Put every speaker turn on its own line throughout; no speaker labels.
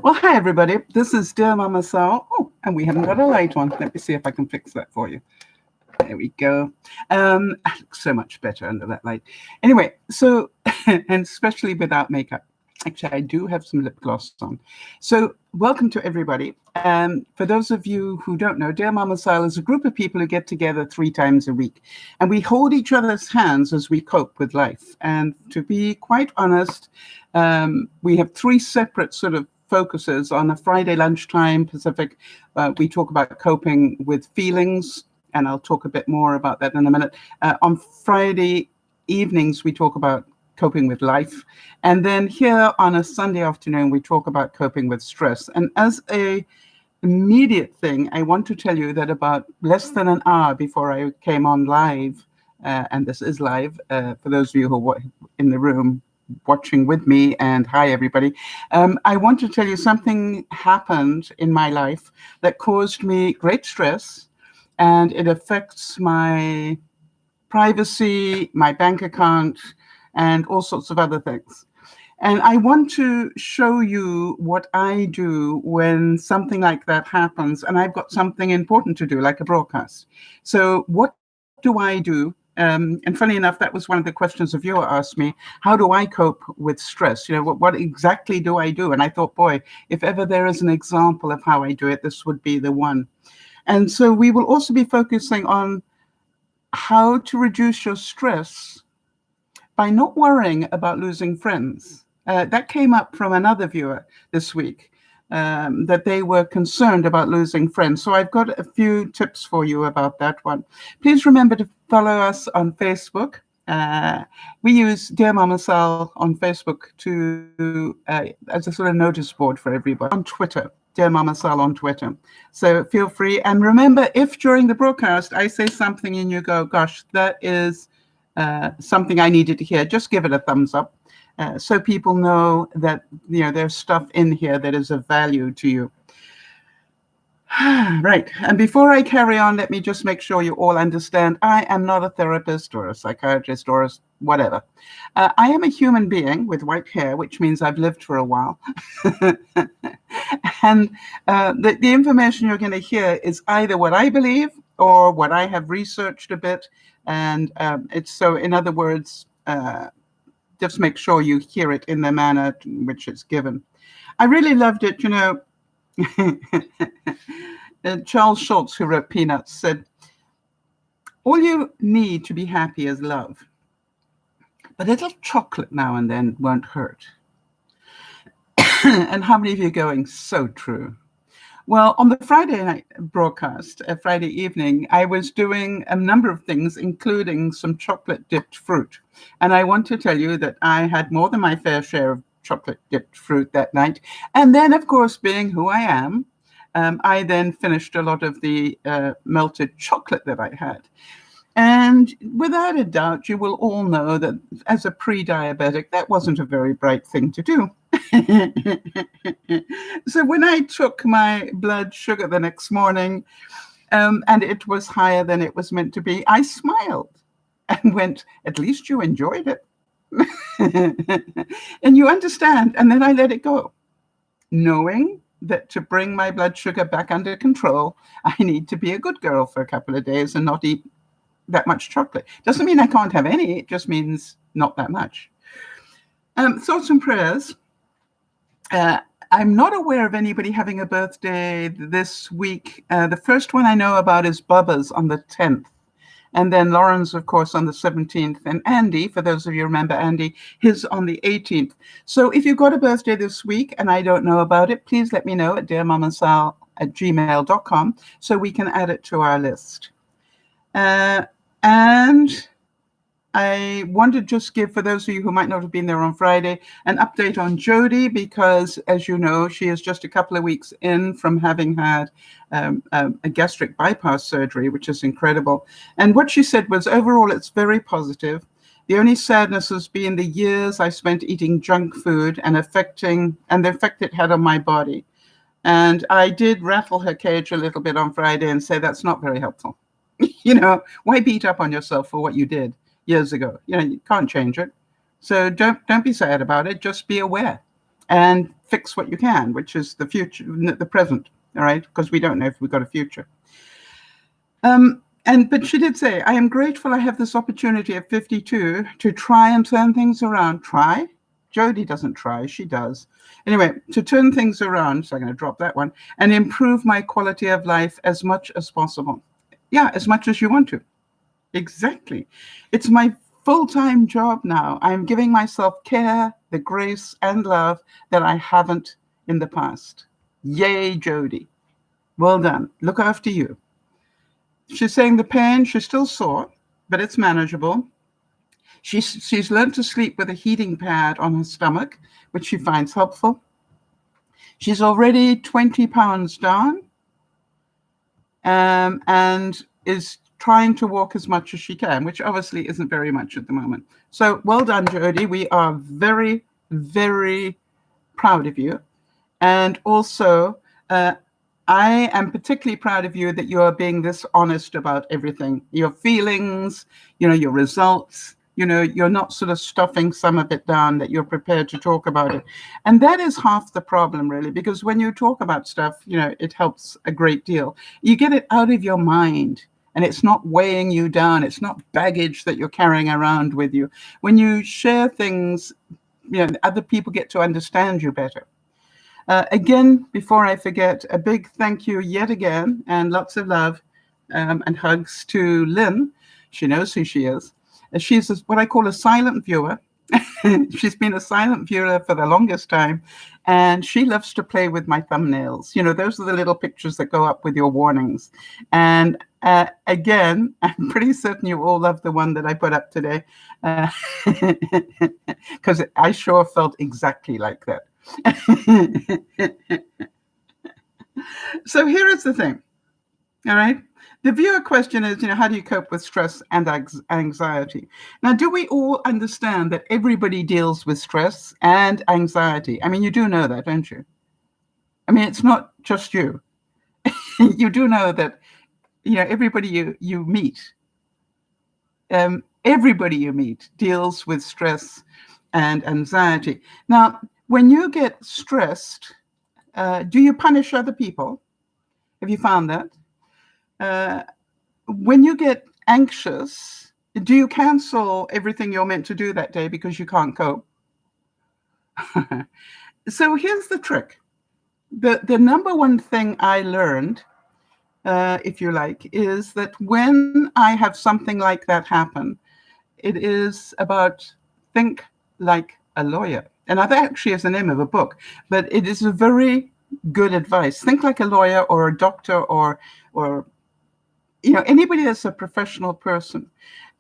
Well, hi, everybody. This is DearMamaSal. Oh, and we haven't got a light on. Let me see if I can fix that for you. There we go. I look so much better under that light. Anyway, so, and especially without makeup. Actually, I do have some lip gloss on. So welcome to everybody. For those of you who don't know, Dear Mama Sal is a group of people who get together 3 times a week. And we hold each other's hands as we cope with life. And to be quite honest, we have 3 separate sort of focuses. On a Friday lunchtime Pacific, we talk about coping with feelings. And I'll talk a bit more about that in a minute. On Friday evenings, we talk about coping with life. And then here on a Sunday afternoon, we talk about coping with stress. And as a immediate thing, I want to tell you that about less than an hour before I came on live, and this is live, for those of you who are in the room watching with me, and hi everybody, I want to tell you something happened in my life that caused me great stress, and it affects my privacy, my bank account, and all sorts of other things. And I want to show you what I do when something like that happens, and I've got something important to do, like a broadcast. So what do I do? And funny enough, that was one of the questions a viewer asked me. How do I cope with stress? You know, what exactly do I do? And I thought, boy, if ever there is an example of how I do it, this would be the one. And so we will also be focusing on how to reduce your stress by not worrying about losing friends. That came up from another viewer this week, that they were concerned about losing friends. So I've got a few tips for you about that one. Please remember to follow us on Facebook. We use Dear Mama Sal on Facebook as a sort of notice board for everybody. On Twitter, Dear Mama Sal on Twitter. So feel free. And remember, if during the broadcast I say something and you go, gosh, that is something I needed to hear, just give it a thumbs up, so people know that there's stuff in here that is of value to you. Right. And before I carry on, let me just make sure you all understand I am not a therapist or a psychiatrist or whatever. I am a human being with white hair, which means I've lived for a while. And the information you're going to hear is either what I believe or what I have researched a bit. And it's so, in other words, just make sure you hear it in the manner in which it's given. I really loved it, Charles Schultz, who wrote Peanuts, said, all you need to be happy is love. But a little chocolate now and then won't hurt. And how many of you are going, so true? Well, on the Friday night broadcast, Friday evening, I was doing a number of things, including some chocolate-dipped fruit. And I want to tell you that I had more than my fair share of chocolate-dipped fruit that night. And then, of course, being who I am, I then finished a lot of the melted chocolate that I had. And without a doubt, you will all know that as a pre-diabetic, that wasn't a very bright thing to do. So when I took my blood sugar the next morning, and it was higher than it was meant to be, I smiled and went, at least you enjoyed it. And you understand. And then I let it go, knowing that to bring my blood sugar back under control, I need to be a good girl for a couple of days and not eat that much chocolate. Doesn't mean I can't have any. It just means not that much. Thoughts and prayers. I'm not aware of anybody having a birthday this week. The first one I know about is Bubba's on the 10th. And then Lauren's, of course, on the 17th. And Andy, for those of you who remember Andy, his on the 18th. So if you've got a birthday this week and I don't know about it, please let me know at dearmamasal@gmail.com so we can add it to our list. And I want to just give, for those of you who might not have been there on Friday, an update on Jody, because, as you know, she is just a couple of weeks in from having had a gastric bypass surgery, which is incredible. And what she said was, overall, it's very positive. The only sadness has been the years I spent eating junk food and the effect it had on my body. And I did rattle her cage a little bit on Friday and say, that's not very helpful. Why beat up on yourself for what you did years ago? You can't change it. So don't be sad about it. Just be aware. and fix what you can, which is the future, the present, all right? Because we don't know if we've got a future. But she did say, I am grateful I have this opportunity at 52 to try and turn things around. Try? Jody doesn't try, she does. Anyway, to turn things around, so I'm going to drop that one, and improve my quality of life as much as possible. Yeah, as much as you want to. Exactly. It's my full-time job now. I'm giving myself care, the grace, and love that I haven't in the past. Yay, Jody. Well done. Look after you. She's saying the pain, she's still sore, but it's manageable. She's learned to sleep with a heating pad on her stomach, which she finds helpful. She's already 20 pounds down, and is trying to walk as much as she can, which obviously isn't very much at the moment. So well done, Jody. We are very, very proud of you. And also, I am particularly proud of you that you are being this honest about everything, your feelings, your results. You're not sort of stuffing some of it down, that you're prepared to talk about it. And that is half the problem, really, because when you talk about stuff, it helps a great deal. You get it out of your mind, and it's not weighing you down. It's not baggage that you're carrying around with you. When you share things, other people get to understand you better. Again, before I forget, a big thank you yet again, and lots of love and hugs to Lynn. She knows who she is. She's what I call a silent viewer. She's been a silent viewer for the longest time, and she loves to play with my thumbnails. Those are the little pictures that go up with your warnings. And again, I'm pretty certain you all love the one that I put up today, because I sure felt exactly like that. So here is the thing, all right? The viewer question is, how do you cope with stress and anxiety? Now, do we all understand that everybody deals with stress and anxiety? I mean, you do know that, don't you? I mean, it's not just you. You do know that, everybody you meet, everybody you meet deals with stress and anxiety. Now, when you get stressed, do you punish other people? Have you found that? When you get anxious, do you cancel everything you're meant to do that day because you can't cope? So here's the trick. The number one thing I learned, if you like, is that when I have something like that happen, it is about think like a lawyer. And that actually is the name of a book, but it is a very good advice. Think like a lawyer or a doctor or anybody that's a professional person.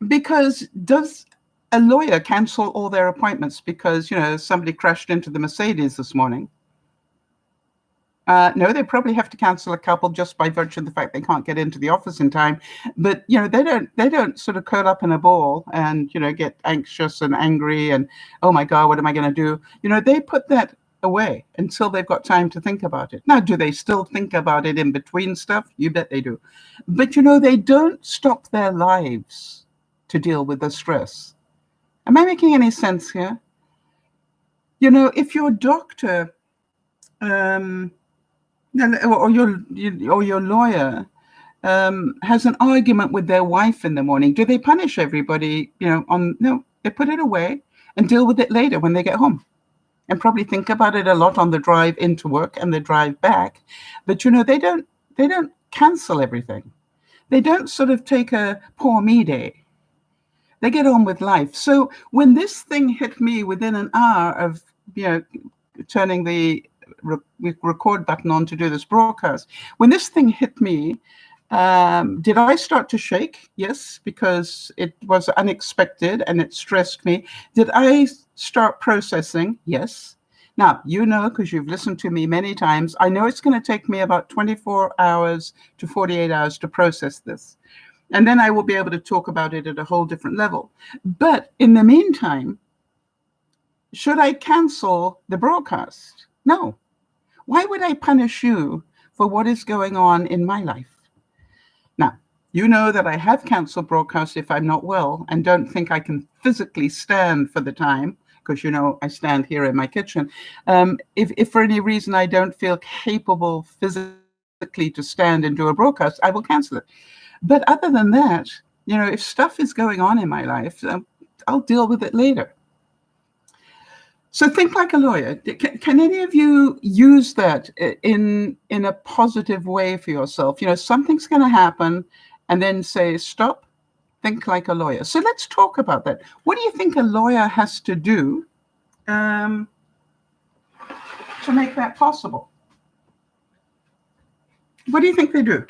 Because does a lawyer cancel all their appointments because, somebody crashed into the Mercedes this morning? No, they probably have to cancel a couple just by virtue of the fact they can't get into the office in time. But, they don't sort of curl up in a ball and, get anxious and angry and, oh my God, what am I going to do? They put that away until they've got time to think about it. Now, do they still think about it in between stuff? You bet they do. But, they don't stop their lives to deal with the stress. Am I making any sense here? If your doctor or your lawyer has an argument with their wife in the morning, do they punish everybody? No, they put it away and deal with it later when they get home, and probably think about it a lot on the drive into work and the drive back. But they don't cancel everything. They don't sort of take a poor me day. They get on with life. So when this thing hit me within an hour of turning the record button on to do this broadcast, when this thing hit me, did I start to shake? Yes, because it was unexpected and it stressed me. Did I start processing? Yes. Now, because you've listened to me many times, I know it's going to take me about 24 hours to 48 hours to process this. And then I will be able to talk about it at a whole different level. But in the meantime, should I cancel the broadcast? No. Why would I punish you for what is going on in my life? Now, you know that I have canceled broadcasts if I'm not well and don't think I can physically stand for the time. because, I stand here in my kitchen. If for any reason I don't feel capable physically to stand and do a broadcast, I will cancel it. But other than that, if stuff is going on in my life, I'll deal with it later. So think like a lawyer. Can any of you use that in a positive way for yourself? Something's going to happen, and then say, stop, think like a lawyer. So let's talk about that. What do you think a lawyer has to do to make that possible? What do you think they do?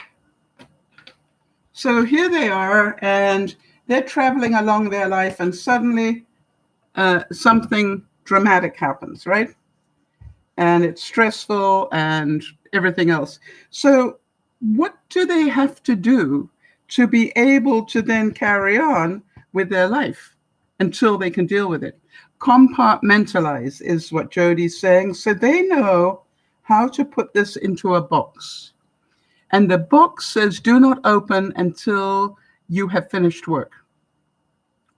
So here they are, and they're traveling along their life, and suddenly something dramatic happens, right? And it's stressful and everything else. So what do they have to do to be able to then carry on with their life until they can deal with it? Compartmentalize is what Jody's saying. So they know how to put this into a box. And the box says, do not open until you have finished work,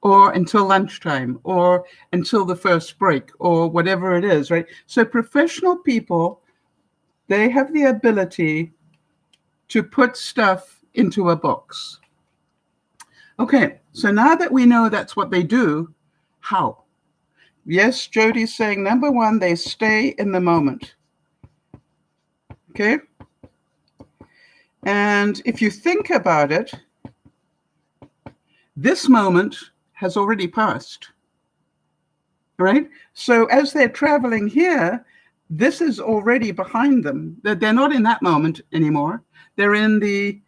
or until lunchtime, or until the first break, or whatever it is, right? So professional people, they have the ability to put stuff into a box. Okay, so now that we know that's what they do, how? Yes, Jody's saying, number one, they stay in the moment. Okay? And if you think about it, this moment has already passed, right? So as they're traveling here, this is already behind them. They're not in that moment anymore. They're in the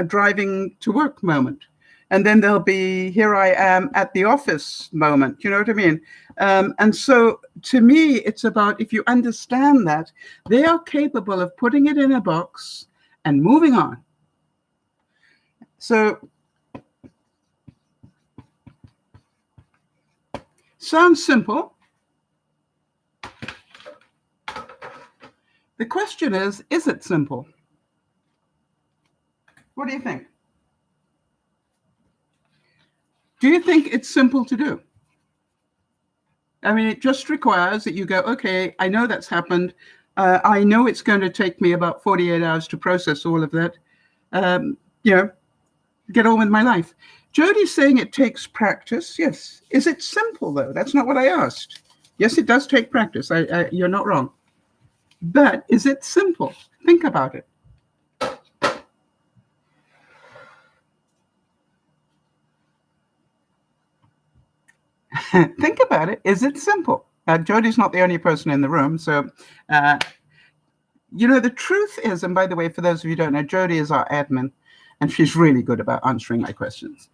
driving to work moment. And then there'll be, here I am at the office moment. You know what I mean? And so to me, it's about, if you understand that, they are capable of putting it in a box and moving on. So sounds simple. The question is it simple? What do you think? Do you think it's simple to do? I mean, it just requires that you go, okay, I know that's happened. I know it's going to take me about 48 hours to process all of that. Get on with my life. Jody's saying it takes practice. Yes. Is it simple, though? That's not what I asked. Yes, it does take practice. You're not wrong. But is it simple? Think about it. Think about it. Is it simple? Jody's not the only person in the room. So, the truth is, and by the way, for those of you who don't know, Jody is our admin, and she's really good about answering my questions.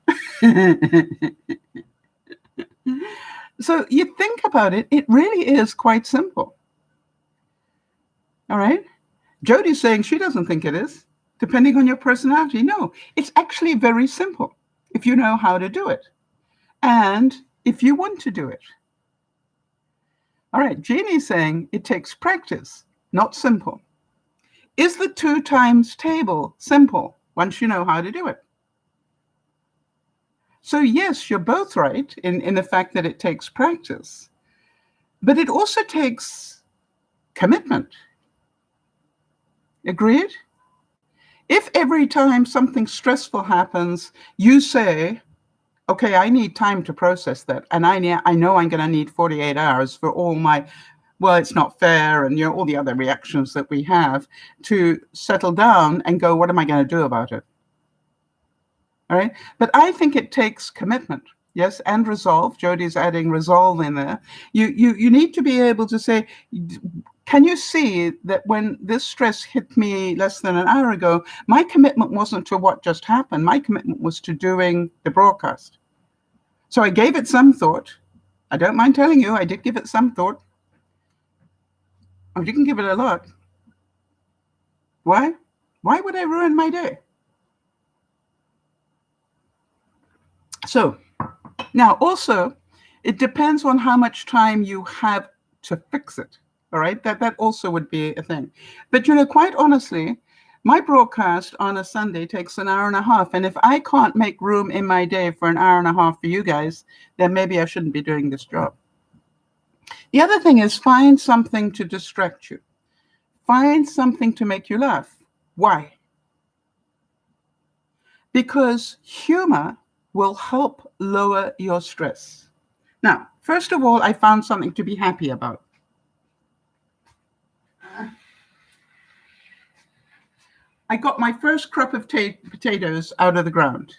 So you think about it, it really is quite simple. All right? Jody's saying she doesn't think it is, depending on your personality. No, it's actually very simple if you know how to do it. And if you want to do it. All right, Jeannie's saying it takes practice, not simple. Is the 2 times table simple once you know how to do it? So yes, you're both right in the fact that it takes practice, but it also takes commitment. Agreed? If every time something stressful happens, you say, okay, I need time to process that, and I know I'm going to need 48 hours for all my, well, it's not fair, and all the other reactions that we have, to settle down and go, what am I going to do about it? All right. But I think it takes commitment. Yes. And resolve. Jody's adding resolve in there. You need to be able to say, can you see that when this stress hit me less than an hour ago, my commitment wasn't to what just happened. My commitment was to doing the broadcast. So I gave it some thought. I don't mind telling you, I did give it some thought. I didn't give it a lot. Why? Why would I ruin my day? So now also, it depends on how much time you have to fix it. All right, that also would be a thing. But quite honestly, my broadcast on a Sunday takes an hour and a half. And if I can't make room in my day for an hour and a half for you guys, then maybe I shouldn't be doing this job. The other thing is find something to distract you. Find something to make you laugh. Why? Because humor will help lower your stress. Now, first of all, I found something to be happy about. I got my first crop of potatoes out of the ground.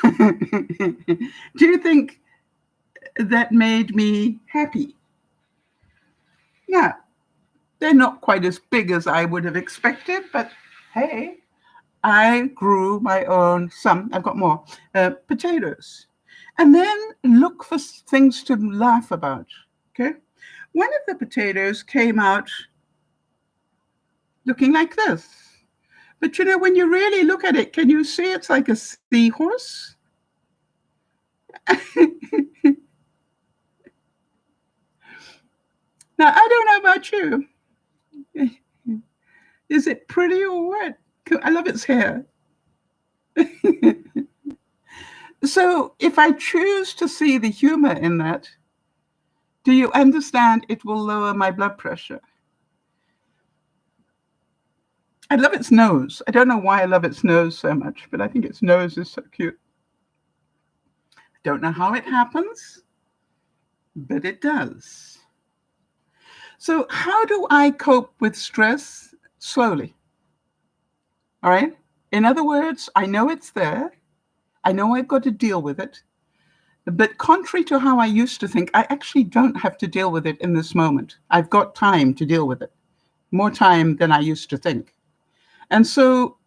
Do you think that made me happy? Yeah, they're not quite as big as I would have expected, but hey, I grew my own, I've got more, potatoes. And then look for things to laugh about, okay? One of the potatoes came out looking like this. But you know, when you really look at it, can you see it's like a seahorse? Now, I don't know about you. Is it pretty or what? I love its hair. So if I choose to see the humor in that, do you understand it will lower my blood pressure? I love its nose. I don't know why I love its nose so much, but I think its nose is so cute. I don't know how it happens, but it does. So how do I cope with stress? Slowly. All right? In other words, I know it's there. I know I've got to deal with it. But contrary to how I used to think, I actually don't have to deal with it in this moment. I've got time to deal with it. More time than I used to think. And so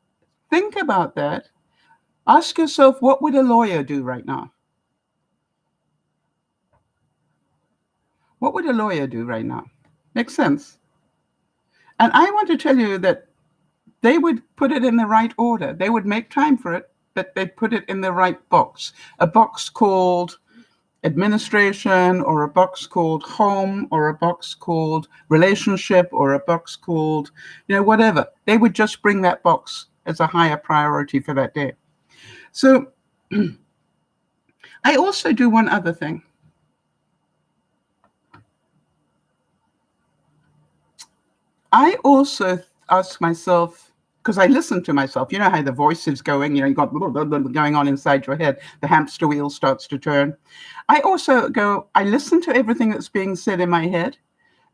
think about that. Ask yourself, what would a lawyer do right now? What would a lawyer do right now? Makes sense. And I want to tell you that they would put it in the right order. They would make time for it, but they'd put it in the right box. A box called administration, or a box called home, or a box called relationship, or a box called, whatever. They would just bring that box as a higher priority for that day. So I also do one other thing. I also ask myself, because I listen to myself, you know how the voice is going, you've got going on inside your head, the hamster wheel starts to turn. I also I listen to everything that's being said in my head,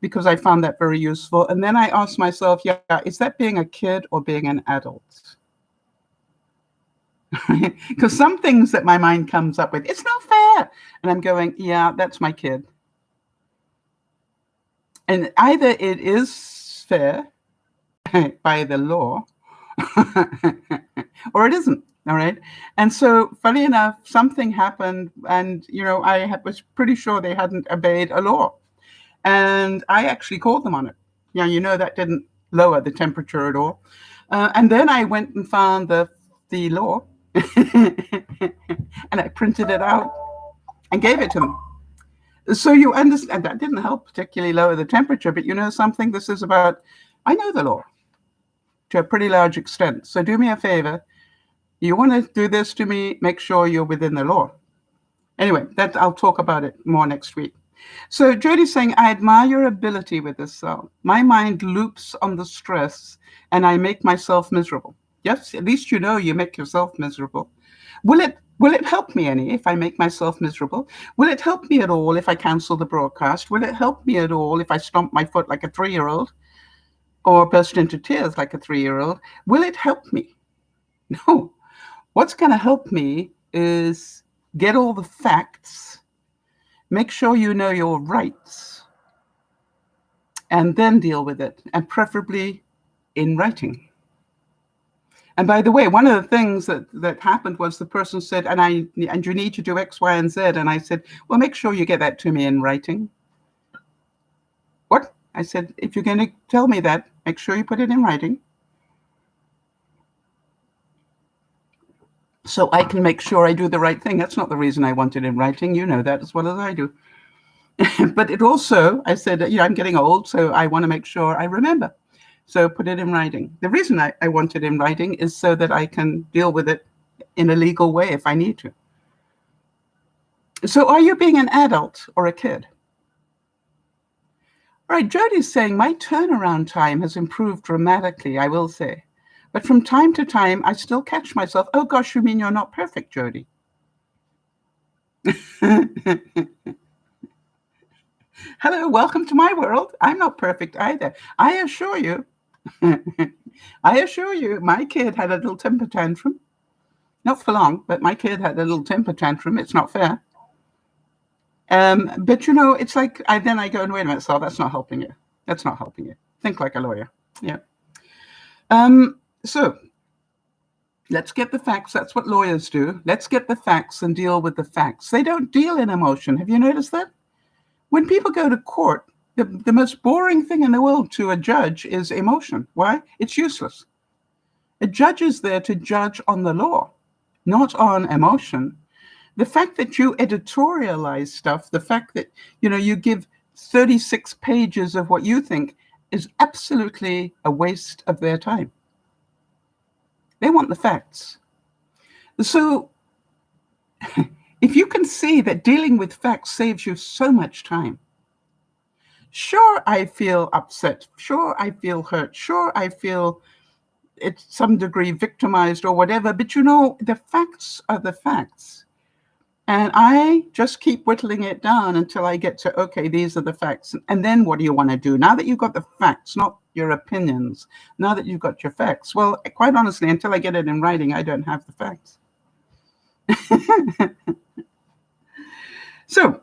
because I found that very useful. And then I ask myself, is that being a kid or being an adult? Because some things that my mind comes up with, it's not fair. And I'm going, yeah, that's my kid. And either it is fair by the law, or it isn't. All right. And so funny enough, something happened, and I was pretty sure they hadn't obeyed a law, and I actually called them on it. That didn't lower the temperature at all. And then I went and found the law and I printed it out and gave it to them. So you understand that didn't help particularly lower the temperature, but something, this is about, I know the law to a pretty large extent. So do me a favor. You want to do this to me, make sure you're within the law. Anyway, I'll talk about it more next week. So Jody's saying, I admire your ability with this cell. My mind loops on the stress and I make myself miserable. Yes, at least you make yourself miserable. Will it help me any if I make myself miserable? Will it help me at all if I cancel the broadcast? Will it help me at all if I stomp my foot like a 3-year-old or burst into tears like a 3-year-old? Will it help me? No. What's going to help me is get all the facts, make sure you know your rights, and then deal with it, and preferably in writing. And by the way, one of the things that happened was the person said, and you need to do X, Y, and Z. And I said, well, make sure you get that to me in writing. What? I said, if you're going to tell me that, make sure you put it in writing, so I can make sure I do the right thing. That's not the reason I want it in writing. You know that as well as I do. But it also, I said, I'm getting old, so I want to make sure I remember. So put it in writing. The reason I want it in writing is so that I can deal with it in a legal way if I need to. So are you being an adult or a kid? Right, Jody's saying my turnaround time has improved dramatically, I will say. But from time to time, I still catch myself, oh gosh, you mean you're not perfect, Jody? Hello, welcome to my world. I'm not perfect either. I assure you, my kid had a little temper tantrum. Not for long, but my kid had a little temper tantrum. It's not fair. But it's like I go and wait a minute, Sal, that's not helping you. That's not helping you. Think like a lawyer. Yeah. So let's get the facts. That's what lawyers do. Let's get the facts and deal with the facts. They don't deal in emotion. Have you noticed that? When people go to court, the most boring thing in the world to a judge is emotion. Why? It's useless. A judge is there to judge on the law, not on emotion. The fact that you editorialize stuff, the fact that, you give 36 pages of what you think is absolutely a waste of their time. They want the facts. So if you can see that dealing with facts saves you so much time, sure, I feel upset. Sure, I feel hurt. Sure, I feel to some degree victimized or whatever. But the facts are the facts. And I just keep whittling it down until I get to, okay, these are the facts. And then what do you want to do? Now that you've got the facts, not your opinions, now that you've got your facts, well, quite honestly, until I get it in writing, I don't have the facts. So,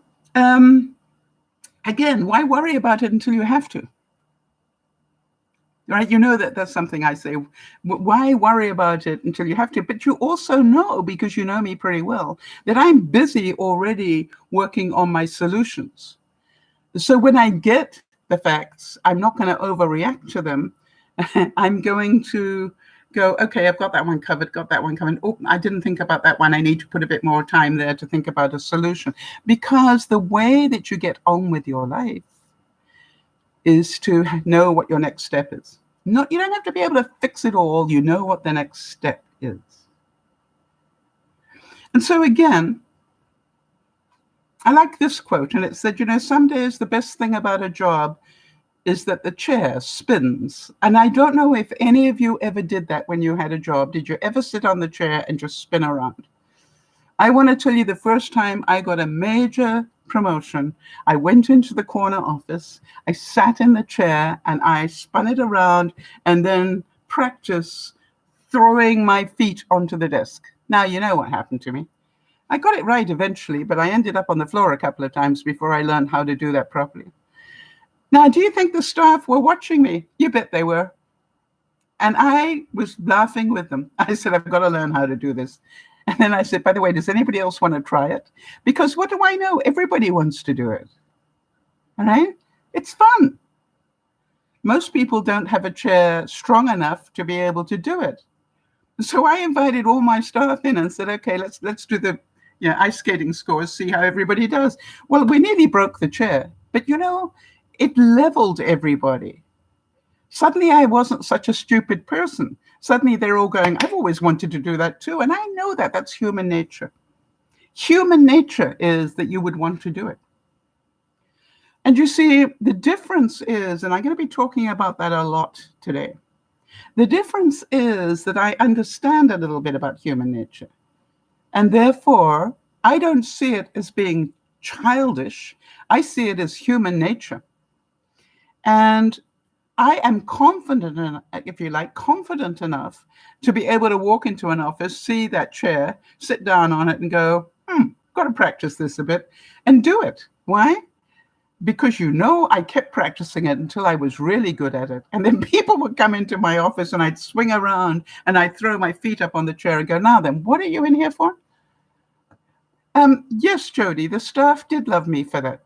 again, why worry about it until you have to? Right? That's something I say. Why worry about it until you have to? But you also know, because you know me pretty well, that I'm busy already working on my solutions. So when I get the facts, I'm not going to overreact to them. I'm going to go, okay, I've got that one covered, Oh, I didn't think about that one. I need to put a bit more time there to think about a solution. Because the way that you get on with your life is to know what your next step is. You don't have to be able to fix it all. You know what the next step is. And so again, I like this quote, and it said, some days the best thing about a job is that the chair spins. And I don't know if any of you ever did that when you had a job. Did you ever sit on the chair and just spin around? I want to tell you, the first time I got a major promotion, I went into the corner office, I sat in the chair and I spun it around and then practiced throwing my feet onto the desk. Now, you know what happened to me. I got it right eventually, but I ended up on the floor a couple of times before I learned how to do that properly. Now, do you think the staff were watching me? You bet they were. And I was laughing with them. I said, I've got to learn how to do this. And then I said, by the way, does anybody else want to try it? Because what do I know? Everybody wants to do it. All right? It's fun. Most people don't have a chair strong enough to be able to do it. So I invited all my staff in and said, okay, let's do the ice skating scores, see how everybody does. Well, we nearly broke the chair, but it leveled everybody. Suddenly I wasn't such a stupid person. Suddenly they're all going, I've always wanted to do that too. And I know that that's human nature. Human nature is that you would want to do it. And you see, the difference is, and I'm going to be talking about that a lot today. The difference is that I understand a little bit about human nature. And therefore, I don't see it as being childish. I see it as human nature. And I am confident enough to be able to walk into an office, see that chair, sit down on it and go, got to practice this a bit and do it. Why? Because I kept practicing it until I was really good at it. And then people would come into my office and I'd swing around and I'd throw my feet up on the chair and go, now then, what are you in here for? Yes, Jody, the staff did love me for that.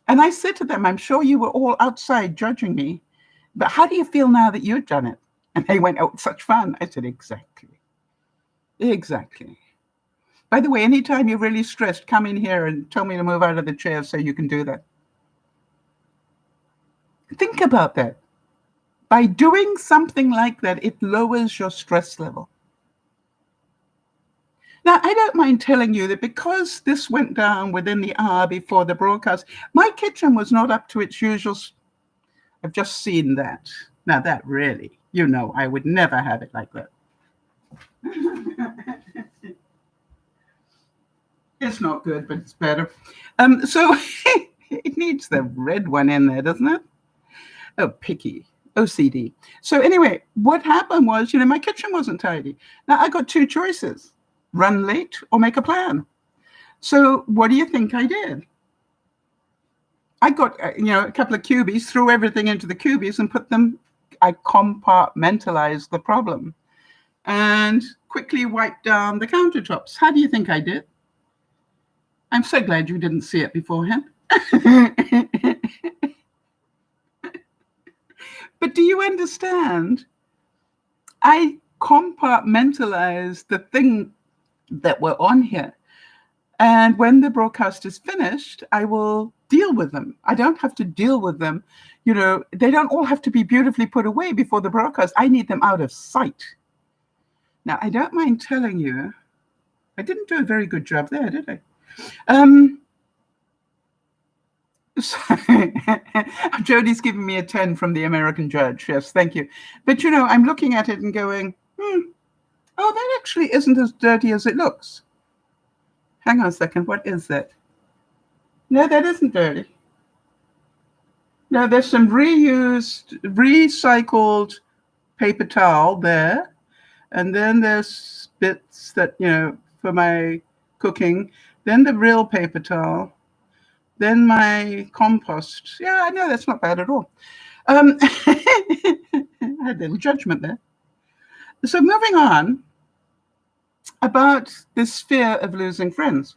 And I said to them, I'm sure you were all outside judging me, but how do you feel now that you've done it? And they went, oh, it's such fun. I said, exactly. By the way, anytime you're really stressed, come in here and tell me to move out of the chair so you can do that. Think about that. By doing something like that, it lowers your stress level. Now, I don't mind telling you that because this went down within the hour before the broadcast, my kitchen was not up to its usual I've just seen that. Now that really, you know, I would never have it like that. It's not good, but it's better. So it needs the red one in there, doesn't it? Oh, picky. OCD. So anyway, what happened was, you know, my kitchen wasn't tidy. Now I got two choices: run late or make a plan. So what do you think I did? I got, you know, a couple of cubies, threw everything into the cubies and put them, I compartmentalized the problem and quickly wiped down the countertops. How do you think I did? I'm so glad you didn't see it beforehand. But do you understand? I compartmentalized the thing that were on here. And when the broadcast is finished, I will deal with them. I don't have to deal with them. You know, they don't all have to be beautifully put away before the broadcast. I need them out of sight. Now, I don't mind telling you, I didn't do a very good job there, did I? So, Jodie's giving me a 10 from the American judge. Yes, thank you. But, you know, I'm looking at it and going, oh, that actually isn't as dirty as it looks. Hang on a second. What is that? No, that isn't dirty. No, there's some recycled paper towel there. And then there's bits that, you know, for my cooking. Then the real paper towel. Then my compost. Yeah, I know that's not bad at all. I had a little judgment there. So moving on about this fear of losing friends.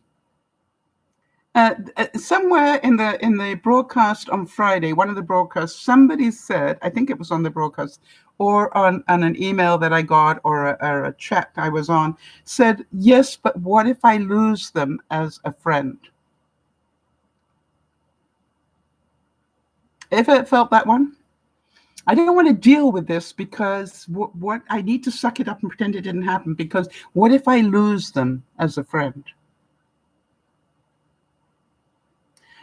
Somewhere in the broadcast on Friday, one of the broadcasts, somebody said, I think it was on the broadcast or on an email that I got or a chat I was on, said, yes, but what if I lose them as a friend? Ever felt that one? I don't want to deal with this because what I need to suck it up and pretend it didn't happen, because what if I lose them as a friend?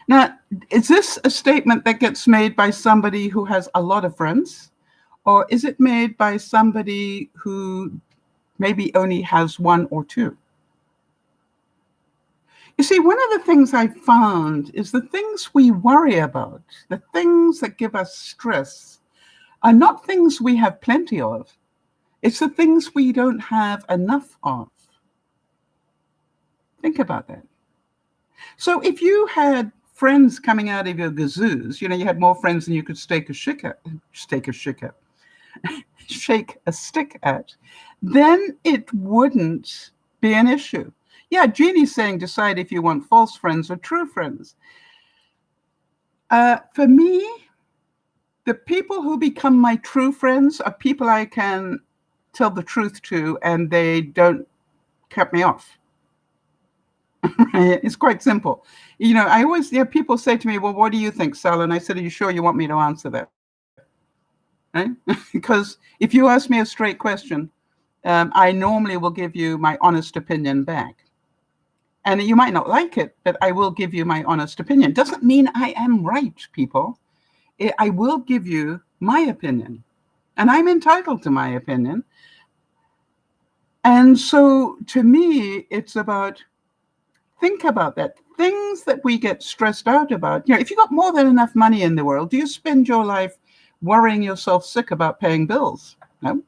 Now, is this a statement that gets made by somebody who has a lot of friends? Or is it made by somebody who maybe only has one or two? You see, one of the things I found is the things we worry about, the things that give us stress, are not things we have plenty of. It's the things we don't have enough of. Think about that. So if you had friends coming out of your gazoos, you know, you had more friends than you could shake a stick at, then it wouldn't be an issue. Yeah, Jeannie's saying decide if you want false friends or true friends. For me, the people who become my true friends are people I can tell the truth to and they don't cut me off. It's quite simple. You know, I always, people say to me, well, what do you think, Sal? And I said, are you sure you want me to answer that? Right? Because if you ask me a straight question, I normally will give you my honest opinion back. And you might not like it, but I will give you my honest opinion. Doesn't mean I am right, people. I will give you my opinion. And I'm entitled to my opinion. And so to me, it's about, think about that. Things that we get stressed out about. You know, if you got more than enough money in the world, do you spend your life worrying yourself sick about paying bills? No.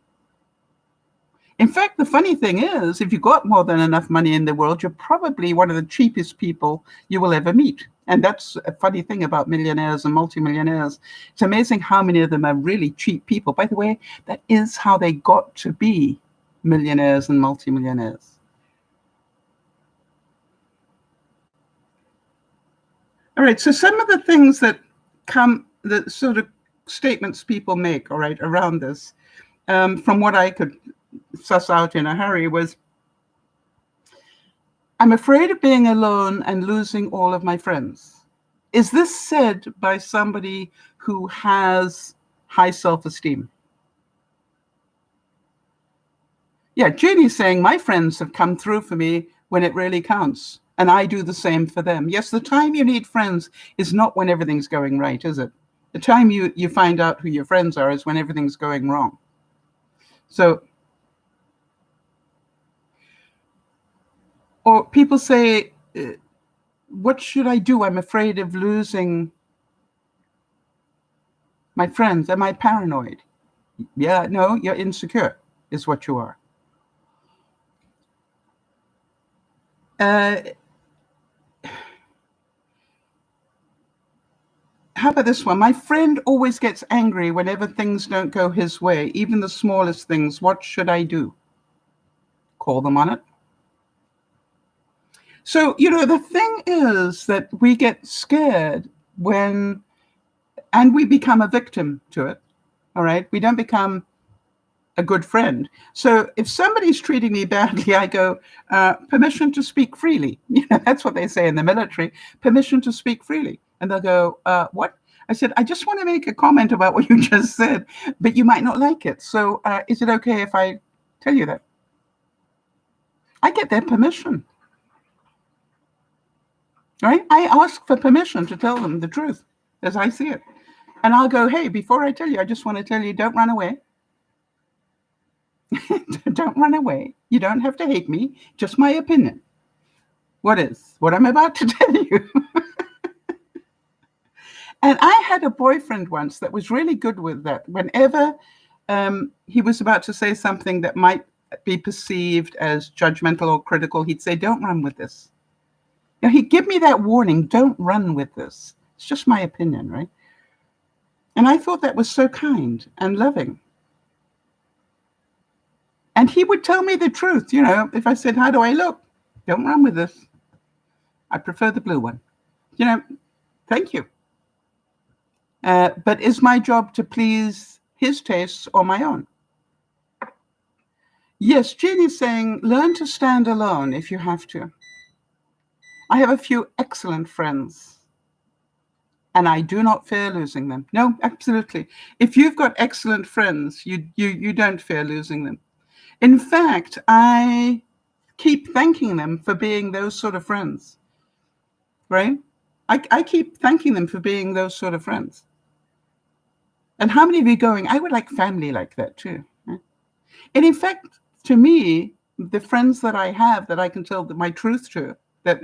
In fact, the funny thing is, if you got more than enough money in the world, you're probably one of the cheapest people you will ever meet. And that's a funny thing about millionaires and multimillionaires. It's amazing how many of them are really cheap people. By the way, that is how they got to be millionaires and multimillionaires. All right, so some of the things that come, the sort of statements people make, all right, around this, from what I could suss out in a hurry was, I'm afraid of being alone and losing all of my friends. Is this said by somebody who has high self-esteem? Yeah, Jeannie's saying my friends have come through for me when it really counts, and I do the same for them. Yes, the time you need friends is not when everything's going right, is it? The time you find out who your friends are is when everything's going wrong. So, or people say, what should I do? I'm afraid of losing my friends. Am I paranoid? Yeah, no, you're insecure is what you are. How about this one? My friend always gets angry whenever things don't go his way, even the smallest things. What should I do? Call them on it. So, the thing is that we get scared and we become a victim to it. All right. We don't become a good friend. So if somebody's treating me badly, I go, permission to speak freely. That's what they say in the military, permission to speak freely. And they'll go, what? I said, I just want to make a comment about what you just said, but you might not like it. So is it okay if I tell you that? I get their permission. Right? I ask for permission to tell them the truth as I see it. And I'll go, hey, before I tell you, I just want to tell you, don't run away. Don't run away. You don't have to hate me. Just my opinion. What I'm about to tell you. And I had a boyfriend once that was really good with that. Whenever he was about to say something that might be perceived as judgmental or critical, he'd say, don't run with this. He'd give me that warning, don't run with this. It's just my opinion, right? And I thought that was so kind and loving. And he would tell me the truth. If I said, how do I look? Don't run with this. I prefer the blue one. Thank you. But is my job to please his tastes or my own? Yes, Jeannie's saying, learn to stand alone if you have to. I have a few excellent friends, and I do not fear losing them. No, absolutely. If you've got excellent friends, you don't fear losing them. In fact, I keep thanking them for being those sort of friends, right? I keep thanking them for being those sort of friends. And how many of you going, I would like family like that too. Right? And in fact, to me, the friends that I have that I can tell my truth to, that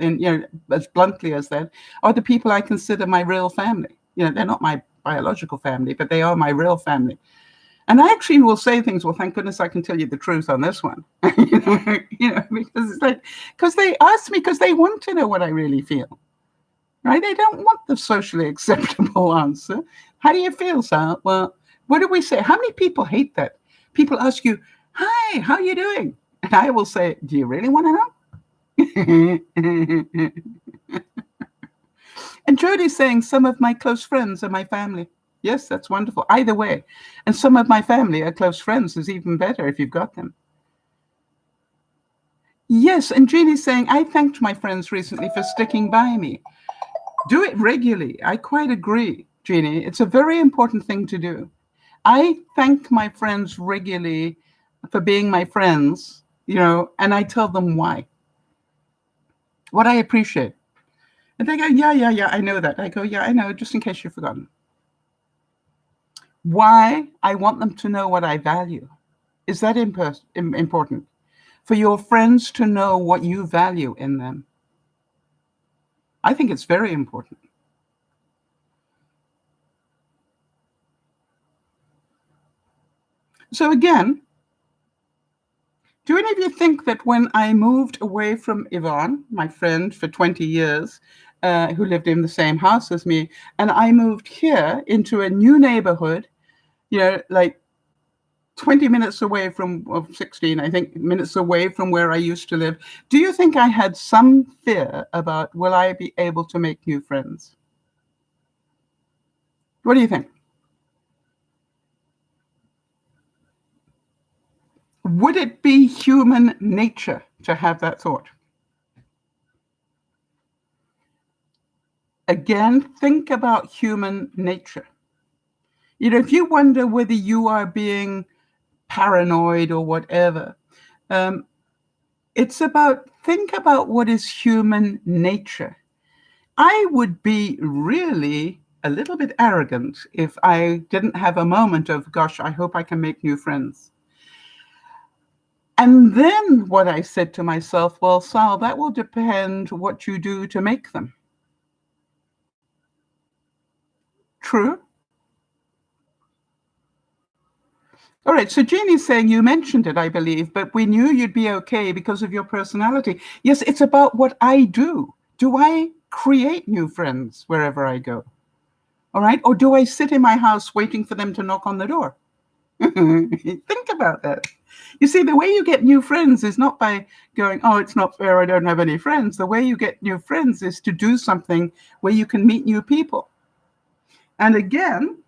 as bluntly as that, are the people I consider my real family. They're not my biological family, but they are my real family. And I actually will say things, well, thank goodness I can tell you the truth on this one. Because it's like, because they ask me, because they want to know what I really feel. Right? They don't want the socially acceptable answer. How do you feel, Sal? Well, what do we say? How many people hate that? People ask you, hi, how are you doing? And I will say, do you really want to know? And Jodi's saying, some of my close friends are my family. Yes, that's wonderful. Either way. And some of my family are close friends is even better if you've got them. Yes, and Jeannie's saying, I thanked my friends recently for sticking by me. Do it regularly. I quite agree, Jeannie. It's a very important thing to do. I thank my friends regularly for being my friends, and I tell them why. What I appreciate. And they go, yeah, I know that. I go, yeah, I know, just in case you've forgotten. Why? I want them to know what I value. Is that important? For your friends to know what you value in them. I think it's very important. So again, do any of you think that when I moved away from Yvonne, my friend for 20 years, who lived in the same house as me, and I moved here into a new neighborhood, like 20 minutes away from, 16, I think, minutes away from where I used to live, do you think I had some fear about, will I be able to make new friends? What do you think? Would it be human nature to have that thought? Again, think about human nature. If you wonder whether you are being paranoid or whatever, think about what is human nature. I would be really a little bit arrogant if I didn't have a moment of, gosh, I hope I can make new friends. And then what I said to myself, well, Sal, that will depend what you do to make them. True? All right, so Jeannie's saying you mentioned it, I believe, but we knew you'd be okay because of your personality. Yes, it's about what I do. Do I create new friends wherever I go? All right, or do I sit in my house waiting for them to knock on the door? Think about that. You see, the way you get new friends is not by going, oh, it's not fair, I don't have any friends. The way you get new friends is to do something where you can meet new people. And again,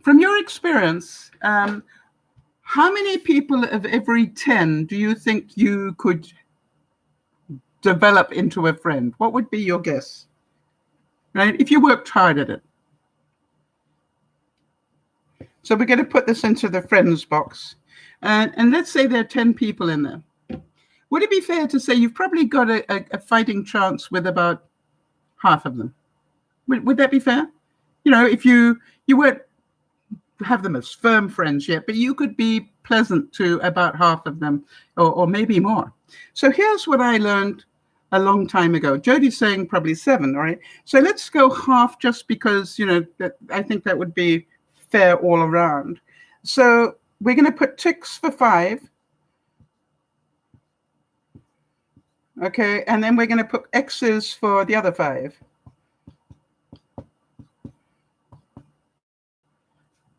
from your experience, how many people of every 10 do you think you could develop into a friend? What would be your guess? Right? If you worked hard at it. So we're going to put this into the friends box. And let's say there are 10 people in there. Would it be fair to say you've probably got a fighting chance with about half of them? Would that be fair? You know, if you weren't have them as firm friends yet, but you could be pleasant to about half of them, or maybe more. So here's what I learned a long time ago. Jodi's saying probably 7, all right? So let's go half, just because, you know, that I think that would be fair all around. So we're going to put ticks for 5. Okay, and then we're going to put X's for the other 5.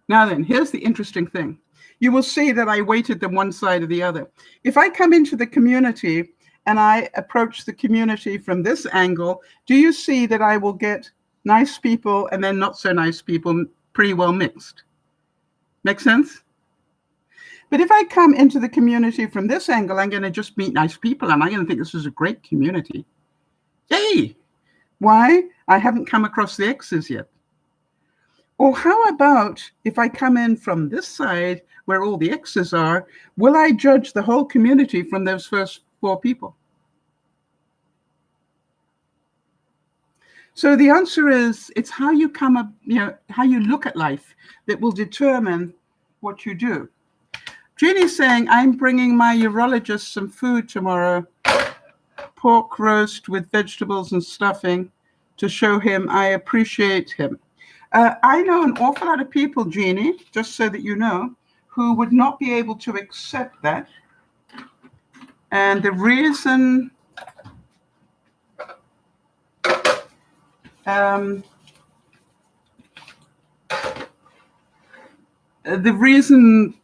Now then, here's the interesting thing. You will see that I weighted them one side or the other. If I come into the community and I approach the community from this angle, do you see that I will get nice people and then not so nice people pretty well mixed? Make sense? But if I come into the community from this angle, I'm going to just meet nice people and I'm going to think this is a great community. Yay! Why? I haven't come across the X's yet. Or how about if I come in from this side where all the X's are, will I judge the whole community from those first 4 people? So the answer is, it's how you come up, you know, how you look at life that will determine what you do. Jeannie's saying, I'm bringing my urologist some food tomorrow, pork roast with vegetables and stuffing, to show him I appreciate him. I know an awful lot of people, Jeannie, just so that you know, who would not be able to accept that. And the reason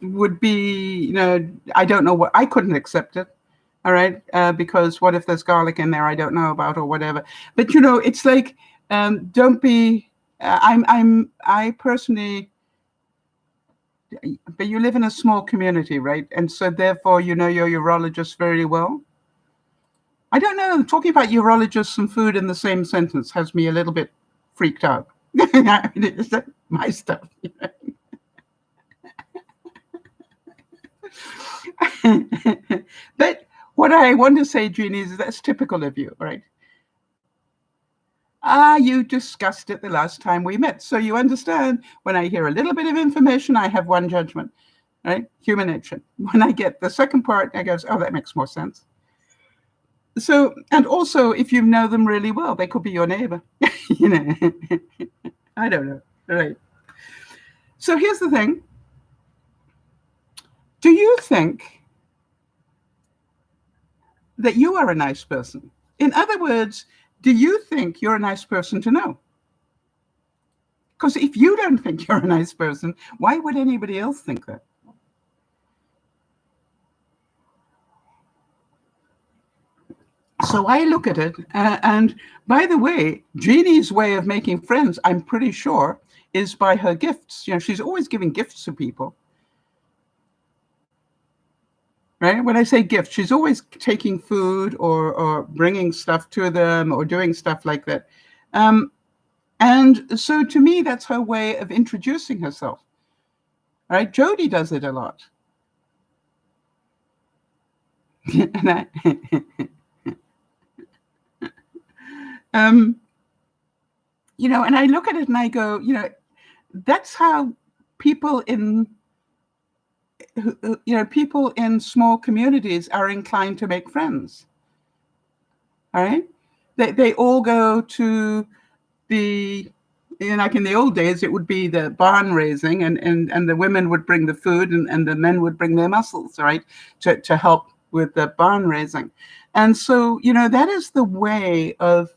would be, you know, I don't know what, I couldn't accept it. All right. Because what if there's garlic in there I don't know about or whatever. But, you know, it's like, don't be, I personally, but you live in a small community, right? And so therefore, you know your urologist very well. I don't know, talking about urologists and food in the same sentence has me a little bit freaked out. Is that my stuff? But what I want to say, Jeannie, is that's typical of you, right? You discussed it the last time we met. So you understand, when I hear a little bit of information, I have one judgment, right? Human nature. When I get the second part, I go, oh, that makes more sense. So, and also, if you know them really well, they could be your neighbor. You know, I don't know, right? So here's the thing. Do you think that you are a nice person? In other words, do you think you're a nice person to know? Because if you don't think you're a nice person, why would anybody else think that? So I look at it, and by the way, Jeannie's way of making friends, I'm pretty sure, is by her gifts. You know, she's always giving gifts to people. Right? When I say gift, she's always taking food or bringing stuff to them or doing stuff like that. And so to me, that's her way of introducing herself. Right? Jodi does it a lot. and I look at it and I go, that's how people in people in small communities are inclined to make friends. All right, they all go to the, like in the old days, it would be the barn raising, and the women would bring the food, and the men would bring their muscles, right, to help with the barn raising. And so, that is the way of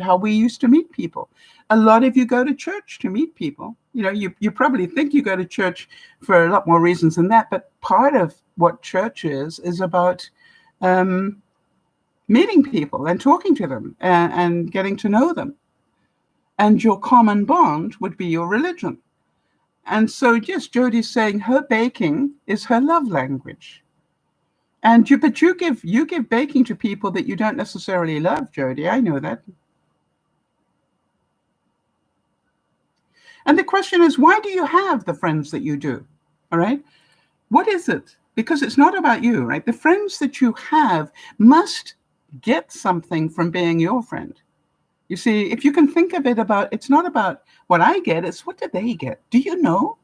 how we used to meet people. A lot of you go to church to meet people. You probably think you go to church for a lot more reasons than that, but part of what church is about meeting people and talking to them and getting to know them. And your common bond would be your religion. And so, yes, Jodi's saying her baking is her love language. And you give baking to people that you don't necessarily love, Jodi. I know that. And the question is, why do you have the friends that you do? All right. What is it? Because it's not about you, right? The friends that you have must get something from being your friend. You see, if you can think of it it's not about what I get, it's what do they get? Do you know?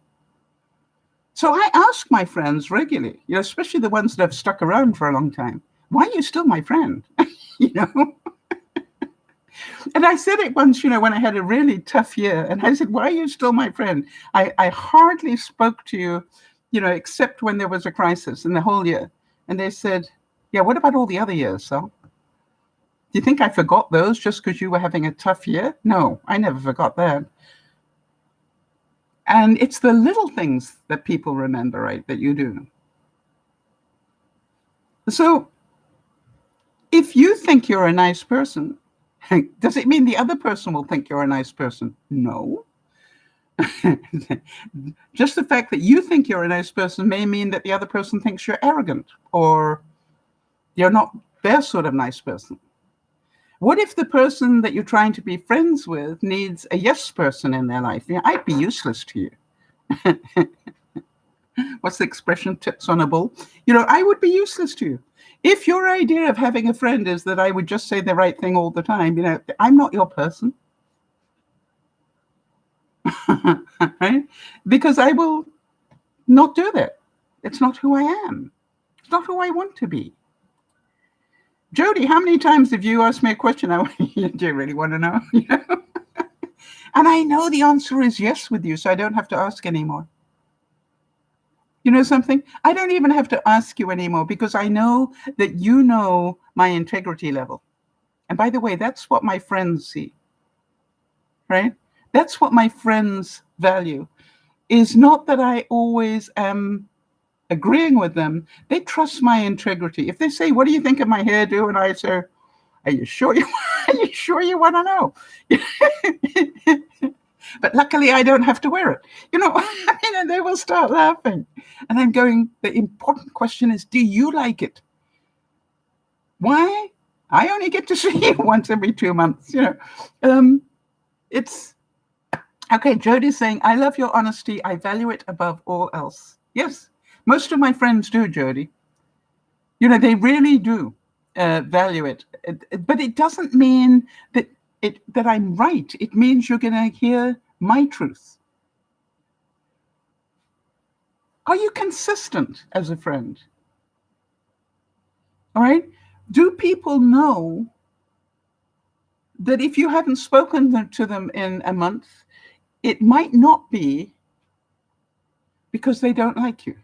So I ask my friends regularly, especially the ones that have stuck around for a long time, why are you still my friend? And I said it once, when I had a really tough year, and I said, why are you still my friend? I hardly spoke to you, except when there was a crisis in the whole year. And they said, yeah, what about all the other years, Sal? Do you think I forgot those just because you were having a tough year? No, I never forgot that. And it's the little things that people remember, right, that you do. So if you think you're a nice person, does it mean the other person will think you're a nice person? No. Just the fact that you think you're a nice person may mean that the other person thinks you're arrogant or you're not their sort of nice person. What if the person that you're trying to be friends with needs a yes person in their life? I'd be useless to you. What's the expression? Tips on a bull. I would be useless to you. If your idea of having a friend is that I would just say the right thing all the time, I'm not your person. Right? Because I will not do that. It's not who I am. It's not who I want to be. Jodi, how many times have you asked me a question? Do you really want to know? And I know the answer is yes with you, so I don't have to ask anymore. You know something? I don't even have to ask you anymore because I know that you know my integrity level. And by the way, that's what my friends see, right? That's what my friends value, is not that I always am agreeing with them. They trust my integrity. If they say, what do you think of my hairdo? And I say, are you sure you want to know? But luckily I don't have to wear it. And they will start laughing. And I'm going, the important question is, do you like it? Why? I only get to see you once every 2 months. It's okay. Jodi's saying, I love your honesty. I value it above all else. Yes, most of my friends do, Jodi. They really do value it. But it doesn't mean that I'm right. It means you're going to hear my truth. Are you consistent as a friend? All right. Do people know that if you haven't spoken to them in a month, it might not be because they don't like you?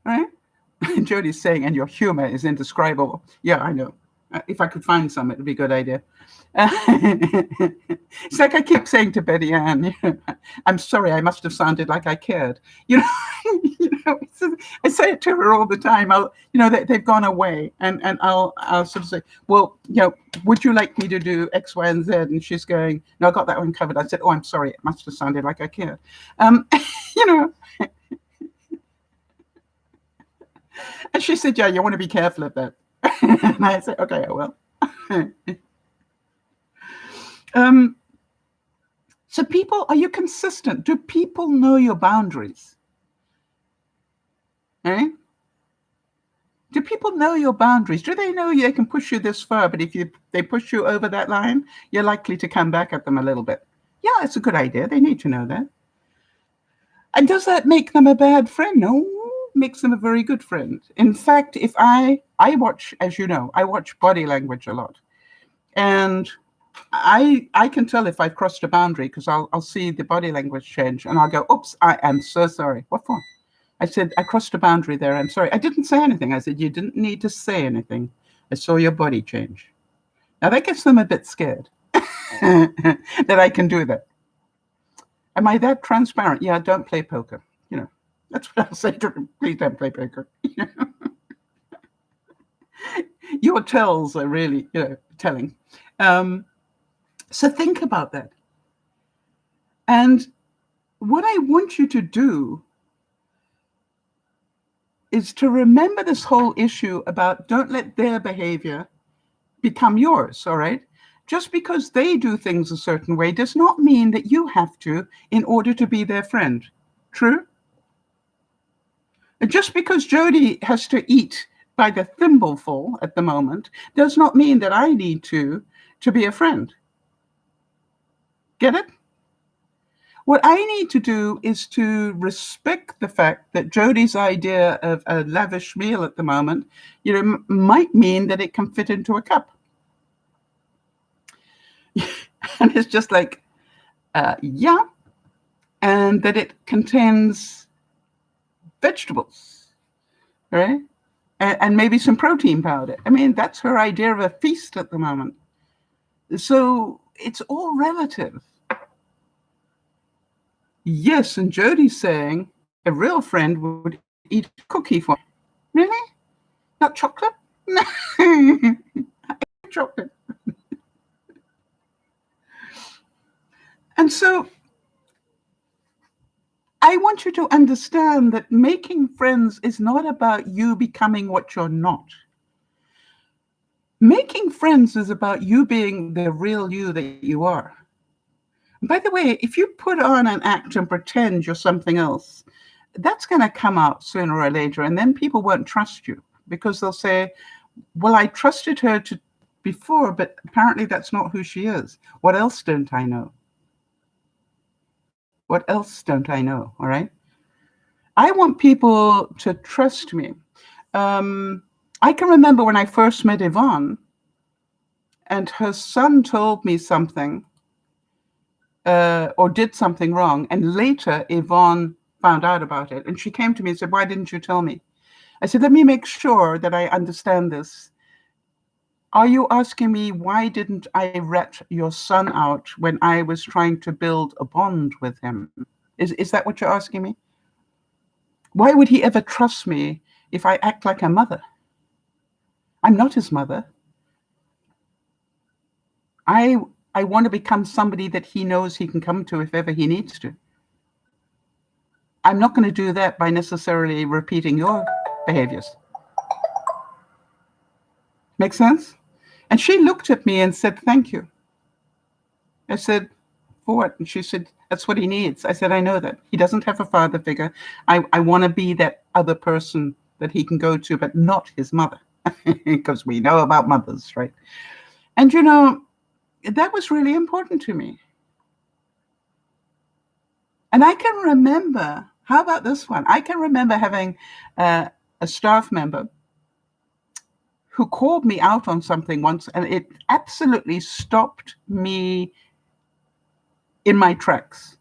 Right? Jodi's saying, and your humor is indescribable. Yeah, I know. If I could find some, it would be a good idea. It's like I keep saying to Betty Ann, I'm sorry, I must have sounded like I cared. I say it to her all the time. They've gone away, and I'll sort of say, well, would you like me to do X, Y, and Z? And she's going, no, I got that one covered. I said, oh, I'm sorry, it must have sounded like I cared. And she said, yeah, you want to be careful of that. And I said, okay, I will. So people, are you consistent? Do people know your boundaries? Eh? Do people know your boundaries? Do they know they can push you this far, but if they push you over that line, you're likely to come back at them a little bit? Yeah, it's a good idea. They need to know that. And does that make them a bad friend? No, makes them a very good friend. In fact, if I watch, as you know, I watch body language a lot. And I can tell if I've crossed a boundary because I'll see the body language change and I'll go, oops, I am so sorry. What for? I said, I crossed a boundary there. I'm sorry. I didn't say anything. I said, you didn't need to say anything. I saw your body change. Now that gets them a bit scared that I can do that. Am I that transparent? Yeah, don't play poker. You know, that's what I'll say to them. Please don't play poker. Your tells are really, telling. So think about that. And what I want you to do is to remember this whole issue about don't let their behavior become yours, all right? Just because they do things a certain way does not mean that you have to in order to be their friend. True? And just because Jody has to eat by the thimbleful at the moment does not mean that I need to be a friend. Get it? What I need to do is to respect the fact that Jody's idea of a lavish meal at the moment, might mean that it can fit into a cup. And it's just like, yeah, and that it contains vegetables, right? And maybe some protein powder. I mean, that's her idea of a feast at the moment. So it's all relative. Yes, and Jody's saying a real friend would eat a cookie for me. Really? Not chocolate? No. Chocolate. And so I want you to understand that making friends is not about you becoming what you're not. Making friends is about you being the real you that you are. By the way, if you put on an act and pretend you're something else, that's going to come out sooner or later, and then people won't trust you because they'll say, well, I trusted her before, but apparently that's not who she is. What else don't I know? What else don't I know? All right. I want people to trust me. I can remember when I first met Yvonne and her son told me something or did something wrong. And later Yvonne found out about it. And she came to me and said, why didn't you tell me? I said, let me make sure that I understand this. Are you asking me why didn't I rat your son out when I was trying to build a bond with him? Is that what you're asking me? Why would he ever trust me if I act like a mother? I'm not his mother. I want to become somebody that he knows he can come to if ever he needs to. I'm not going to do that by necessarily repeating your behaviors. Make sense? And she looked at me and said, thank you. I said, for what? And she said, that's what he needs. I said, I know that. He doesn't have a father figure. I want to be that other person that he can go to, but not his mother. Because we know about mothers, right? And, that was really important to me. And I can remember, how about this one? I can remember having a staff member who called me out on something once, and it absolutely stopped me in my tracks.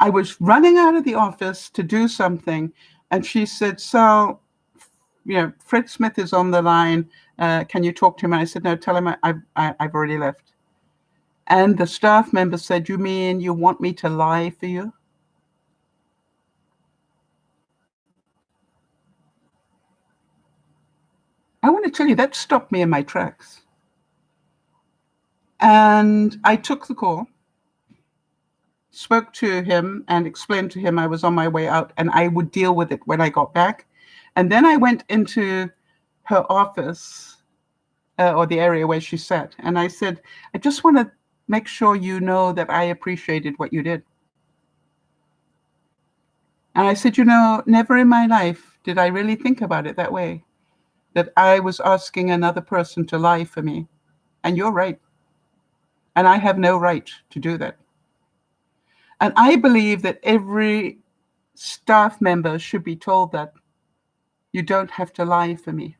I was running out of the office to do something, and she said, so, Fred Smith is on the line. Can you talk to him? And I said, no, tell him I've already left. And the staff member said, you mean you want me to lie for you? I want to tell you, that stopped me in my tracks. And I took the call, spoke to him and explained to him I was on my way out and I would deal with it when I got back. And then I went into her office or the area where she sat. And I said, I just want to make sure you know that I appreciated what you did. And I said, never in my life did I really think about it that way. that I was asking another person to lie for me. And you're right. And I have no right to do that. And I believe that every staff member should be told that you don't have to lie for me.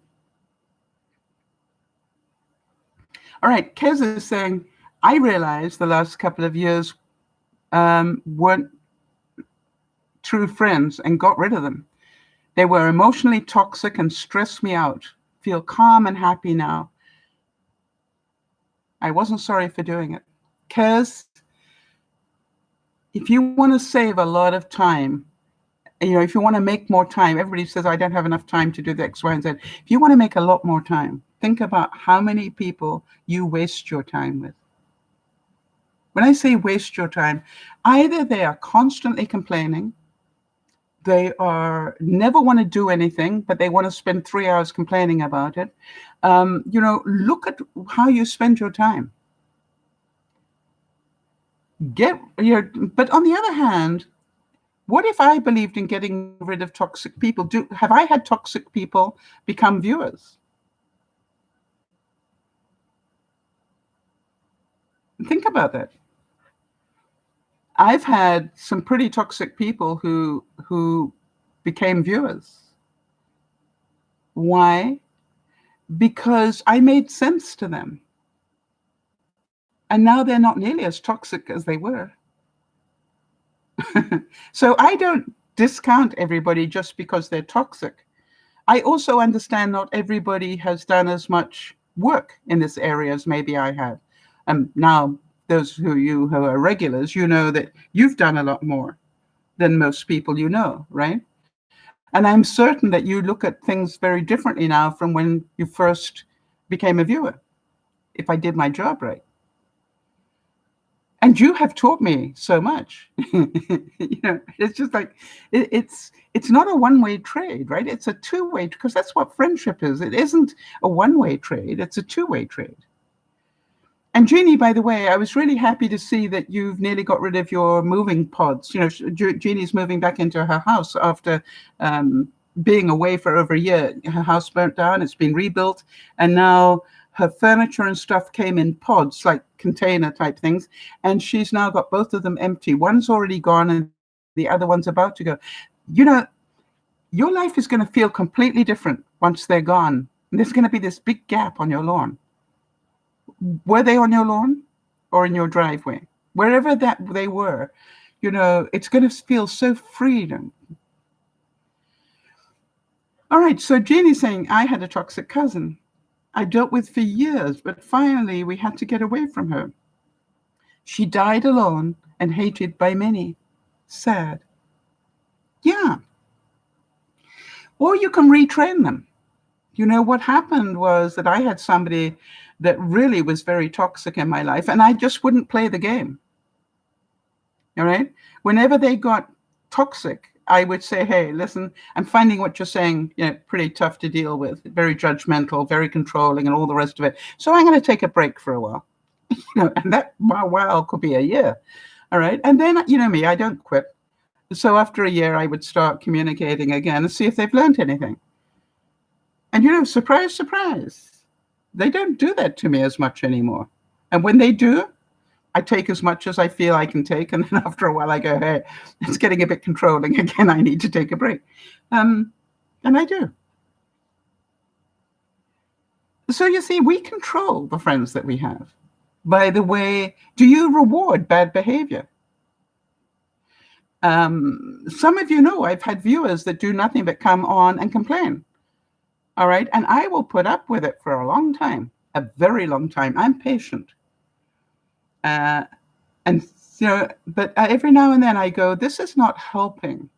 All right, Kez is saying, I realized the last couple of years weren't true friends and got rid of them. They were emotionally toxic and stressed me out. Feel calm and happy now. I wasn't sorry for doing it. Kez, if you want to save a lot of time, if you want to make more time, everybody says, I don't have enough time to do the X, Y, and Z. If you want to make a lot more time, think about how many people you waste your time with. When I say waste your time, either they are constantly complaining, they are never want to do anything, but they want to spend 3 hours complaining about it. Look at how you spend your time. But on the other hand, what if I believed in getting rid of toxic people? Have I had toxic people become viewers? Think about that. I've had some pretty toxic people who became viewers. Why? Because I made sense to them. And now they're not nearly as toxic as they were. So I don't discount everybody just because they're toxic. I also understand not everybody has done as much work in this area as maybe I have. Now, those who are regulars, you know that you've done a lot more than most people you know, right? And I'm certain that you look at things very differently now from when you first became a viewer, if I did my job right. And you have taught me so much. It's just like, it's not a one-way trade, right? It's a two-way, because that's what friendship is. It isn't a one-way trade. It's a two-way trade. And Jeannie, by the way, I was really happy to see that you've nearly got rid of your moving pods. Jeannie's moving back into her house after being away for over a year. Her house burnt down, it's been rebuilt, and now her furniture and stuff came in pods, like container type things, and she's now got both of them empty. One's already gone and the other one's about to go. Your life is going to feel completely different once they're gone. And there's going to be this big gap on your lawn. Were they on your lawn or in your driveway? Wherever that they were, it's going to feel so freedom. All right, so Jeannie's saying, I had a toxic cousin I dealt with for years, but finally we had to get away from her. She died alone and hated by many. Sad. Yeah. Or you can retrain them. What happened was that I had somebody that really was very toxic in my life, and I just wouldn't play the game. All right? Whenever they got toxic, I would say, hey, listen, I'm finding what you're saying pretty tough to deal with, very judgmental, very controlling, and all the rest of it. So I'm going to take a break for a while. And that while could be a year. All right? And then, me, I don't quit. So after a year, I would start communicating again and see if they've learned anything. And surprise, surprise, they don't do that to me as much anymore. And when they do, I take as much as I feel I can take. And then after a while, I go, hey, it's getting a bit controlling again. I need to take a break. And I do. So you see, we control the friends that we have. By the way, do you reward bad behavior? Some of you know I've had viewers that do nothing but come on and complain. All right. And I will put up with it for a long time, a very long time. I'm patient. But every now and then I go, this is not helping.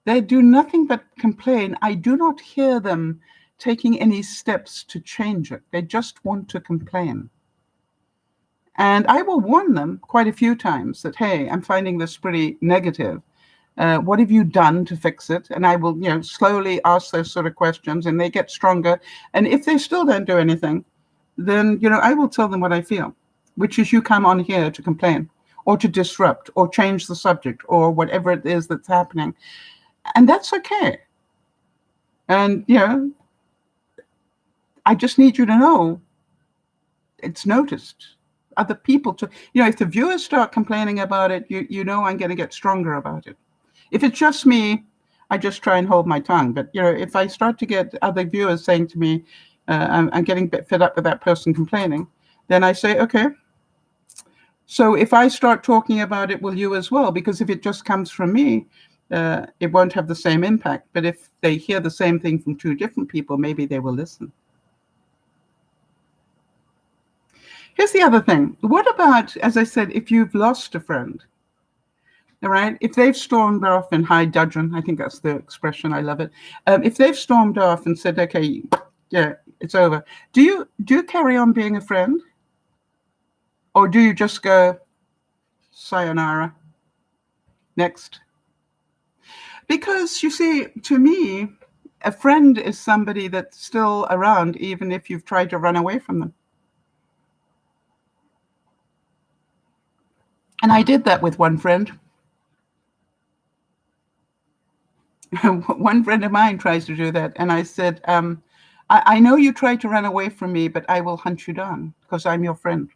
They do nothing but complain. I do not hear them taking any steps to change it. They just want to complain. And I will warn them quite a few times that, hey, I'm finding this pretty negative. What have you done to fix it? And I will, slowly ask those sort of questions, and they get stronger. And if they still don't do anything, then, I will tell them what I feel, which is you come on here to complain or to disrupt or change the subject or whatever it is that's happening. And that's okay. And, I just need you to know it's noticed. Other people, if the viewers start complaining about it, you know I'm going to get stronger about it. If it's just me, I just try and hold my tongue. But, if I start to get other viewers saying to me, I'm getting a bit fed up with that person complaining, then I say, okay, so if I start talking about it, will you as well? Because if it just comes from me, it won't have the same impact. But if they hear the same thing from two different people, maybe they will listen. Here's the other thing. What about, as I said, if you've lost a friend, all right? If they've stormed off in high dudgeon, I think that's the expression, I love it. If they've stormed off and said, okay, yeah, it's over, do you carry on being a friend? Or do you just go, sayonara, next? Because, you see, to me, a friend is somebody that's still around, even if you've tried to run away from them. And I did that with one friend. One friend of mine tries to do that. And I said, I know you tried to run away from me, but I will hunt you down because I'm your friend.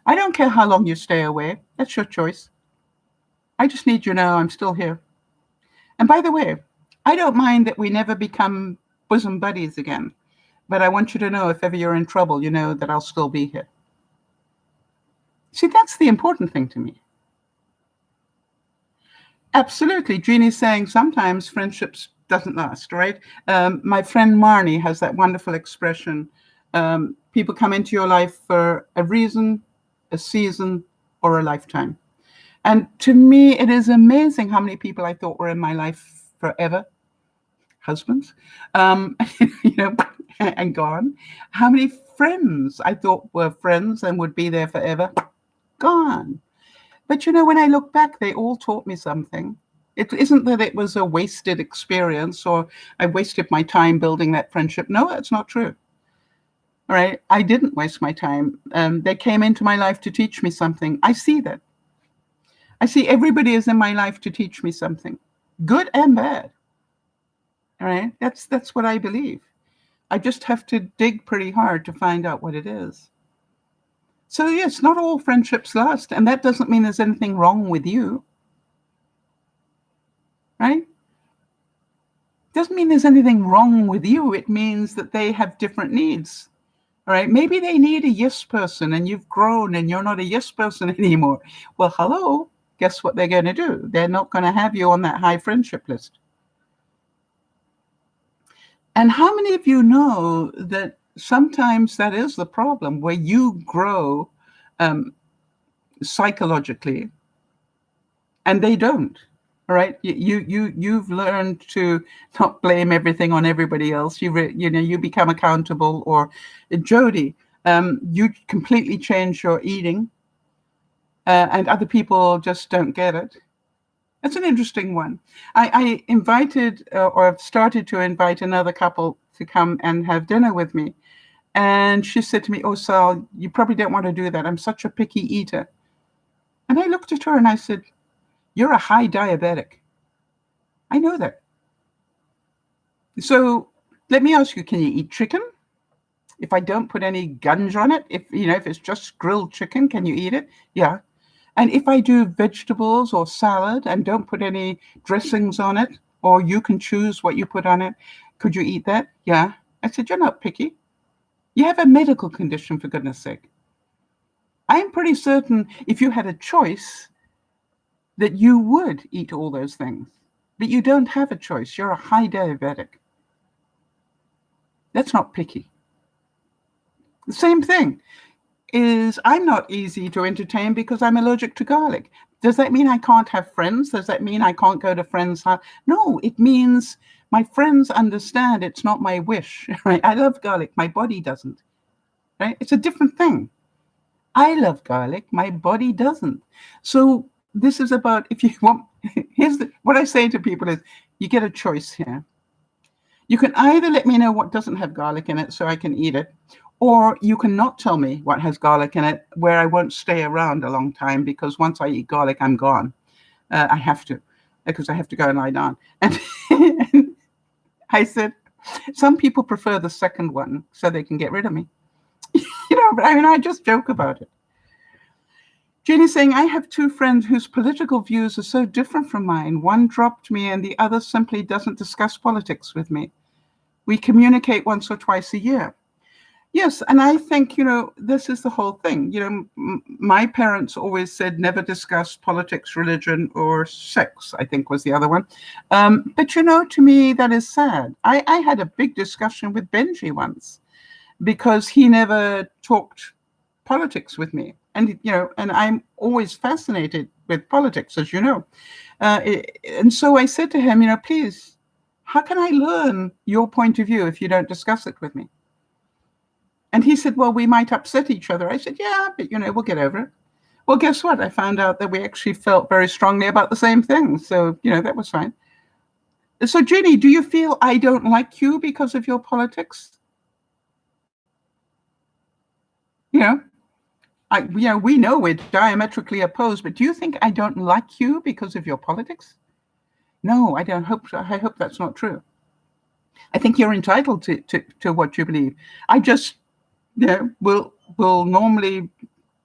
I don't care how long you stay away. That's your choice. I just need you to know I'm still here. And by the way, I don't mind that we never become bosom buddies again. But I want you to know if ever you're in trouble, you know that I'll still be here. See, that's the important thing to me. Absolutely. Jeannie's saying sometimes friendships doesn't last, right? My friend Marnie has that wonderful expression. People come into your life for a reason, a season, or a lifetime. And to me, it is amazing how many people I thought were in my life forever. Husbands, and gone. How many friends I thought were friends and would be there forever, gone. But when I look back, they all taught me something. It isn't that it was a wasted experience or I wasted my time building that friendship. No, that's not true. All right. I didn't waste my time. They came into my life to teach me something. I see that. I see everybody is in my life to teach me something, good and bad. All right. That's what I believe. I just have to dig pretty hard to find out what it is. So yes, not all friendships last, and that doesn't mean there's anything wrong with you, right? Doesn't mean there's anything wrong with you. It means that they have different needs, all right? Maybe they need a yes person, and you've grown, and you're not a yes person anymore. Well, hello, guess what they're going to do? They're not going to have you on that high friendship list. And how many of you know that sometimes that is the problem, where you grow psychologically and they don't? All right, you've learned to not blame everything on everybody else. You become accountable. Or Jody, you completely change your eating, and other people just don't get it. That's an interesting one. I invited or I've started to invite another couple to come and have dinner with me. And she said to me, "Oh, Sal, you probably don't want to do that. I'm such a picky eater." And I looked at her and I said, "You're a high diabetic. I know that. So let me ask you, can you eat chicken? If I don't put any gunge on it, if it's just grilled chicken, can you eat it?" Yeah. And if I do vegetables or salad and don't put any dressings on it, or you can choose what you put on it, could you eat that? Yeah. I said, "You're not picky. You have a medical condition, for goodness sake. I'm pretty certain if you had a choice that you would eat all those things. But you don't have a choice. You're a high diabetic. That's not picky." The same thing is I'm not easy to entertain because I'm allergic to garlic. Does that mean I can't have friends? Does that mean I can't go to friends' house? No, it means my friends understand it's not my wish. Right? I love garlic. My body doesn't. Right? It's a different thing. I love garlic. My body doesn't. So this is about, if you want, what I say to people is, you get a choice here. You can either let me know what doesn't have garlic in it so I can eat it, or you can not tell me what has garlic in it, where I won't stay around a long time, because once I eat garlic, I'm gone. I have to, because I have to go and lie down. And I said, Some people prefer the second one so they can get rid of me. But I mean, I just joke about it. Jeannie's saying, I have two friends whose political views are so different from mine. One dropped me and the other simply doesn't discuss politics with me. We communicate once or twice a year. Yes, and I think, this is the whole thing. My parents always said never discuss politics, religion, or sex, I think was the other one. But, to me, that is sad. I had a big discussion with Benji once because he never talked politics with me. And, and I'm always fascinated with politics, as you know. And so I said to him, please, how can I learn your point of view if you don't discuss it with me? And he said, well, we might upset each other. I said, yeah, but, we'll get over it. Well, guess what? I found out that we actually felt very strongly about the same thing. So, that was fine. So, Jeannie, do you feel I don't like you because of your politics? We know we're diametrically opposed, but do you think I don't like you because of your politics? No, I don't hope so. I hope that's not true. I think you're entitled to what you believe. I just, will normally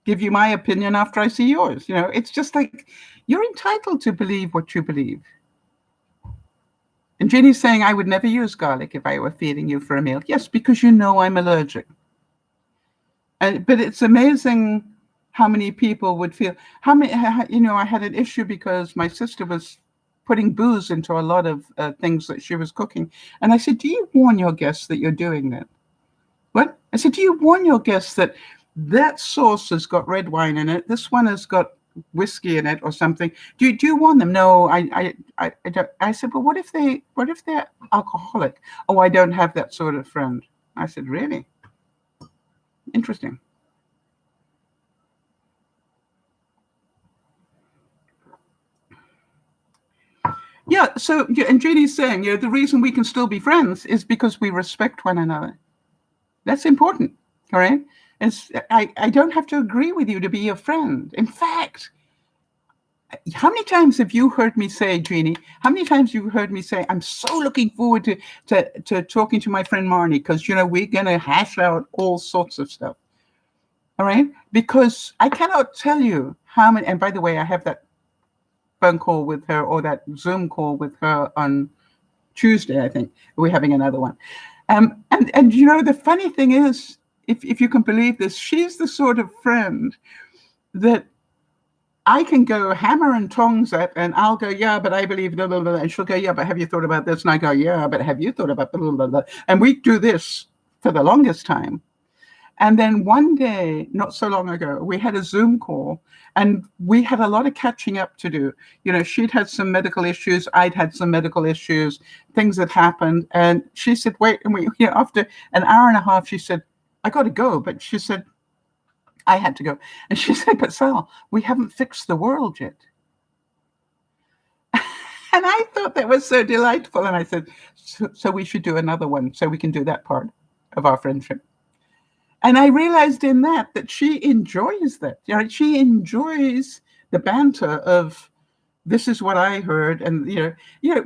give you my opinion after I see yours. It's just like you're entitled to believe what you believe. And Jeannie's saying I would never use garlic if I were feeding you for a meal. Yes, because I'm allergic. But it's amazing how many people would feel. I had an issue because my sister was putting booze into a lot of things that she was cooking. And I said, do you warn your guests that you're doing that? What? I said, do you warn your guests that sauce has got red wine in it, this one has got whiskey in it or something? Do you warn them? No, I don't. I said, but what if they're alcoholic? Oh, I don't have that sort of friend. I said, really? Interesting. Yeah, so, and Jeannie's saying, the reason we can still be friends is because we respect one another. That's important, all right? I don't have to agree with you to be your friend. In fact, how many times have you heard me say, Jeannie, how many times have you heard me say, I'm so looking forward to talking to my friend Marnie because, we're going to hash out all sorts of stuff, all right? Because I cannot tell you how many, and by the way, I have that phone call with her or that Zoom call with her on Tuesday, I think. We're having another one. And the funny thing is, if you can believe this, she's the sort of friend that I can go hammer and tongs at, and I'll go, yeah, but I believe blah, blah, blah. And she'll go, yeah, but have you thought about this? And I go, yeah, but have you thought about blah, blah, blah. And we do this for the longest time. And then one day, not so long ago, we had a Zoom call and we had a lot of catching up to do. She'd had some medical issues. I'd had some medical issues, things that happened. And she said, wait, and after an hour and a half, she said, I got to go. But she said, I had to go. And she said, but Sal, we haven't fixed the world yet. And I thought that was so delightful. And I said, so we should do another one so we can do that part of our friendship. And I realized in that she enjoys that. She enjoys the banter of this is what I heard. And,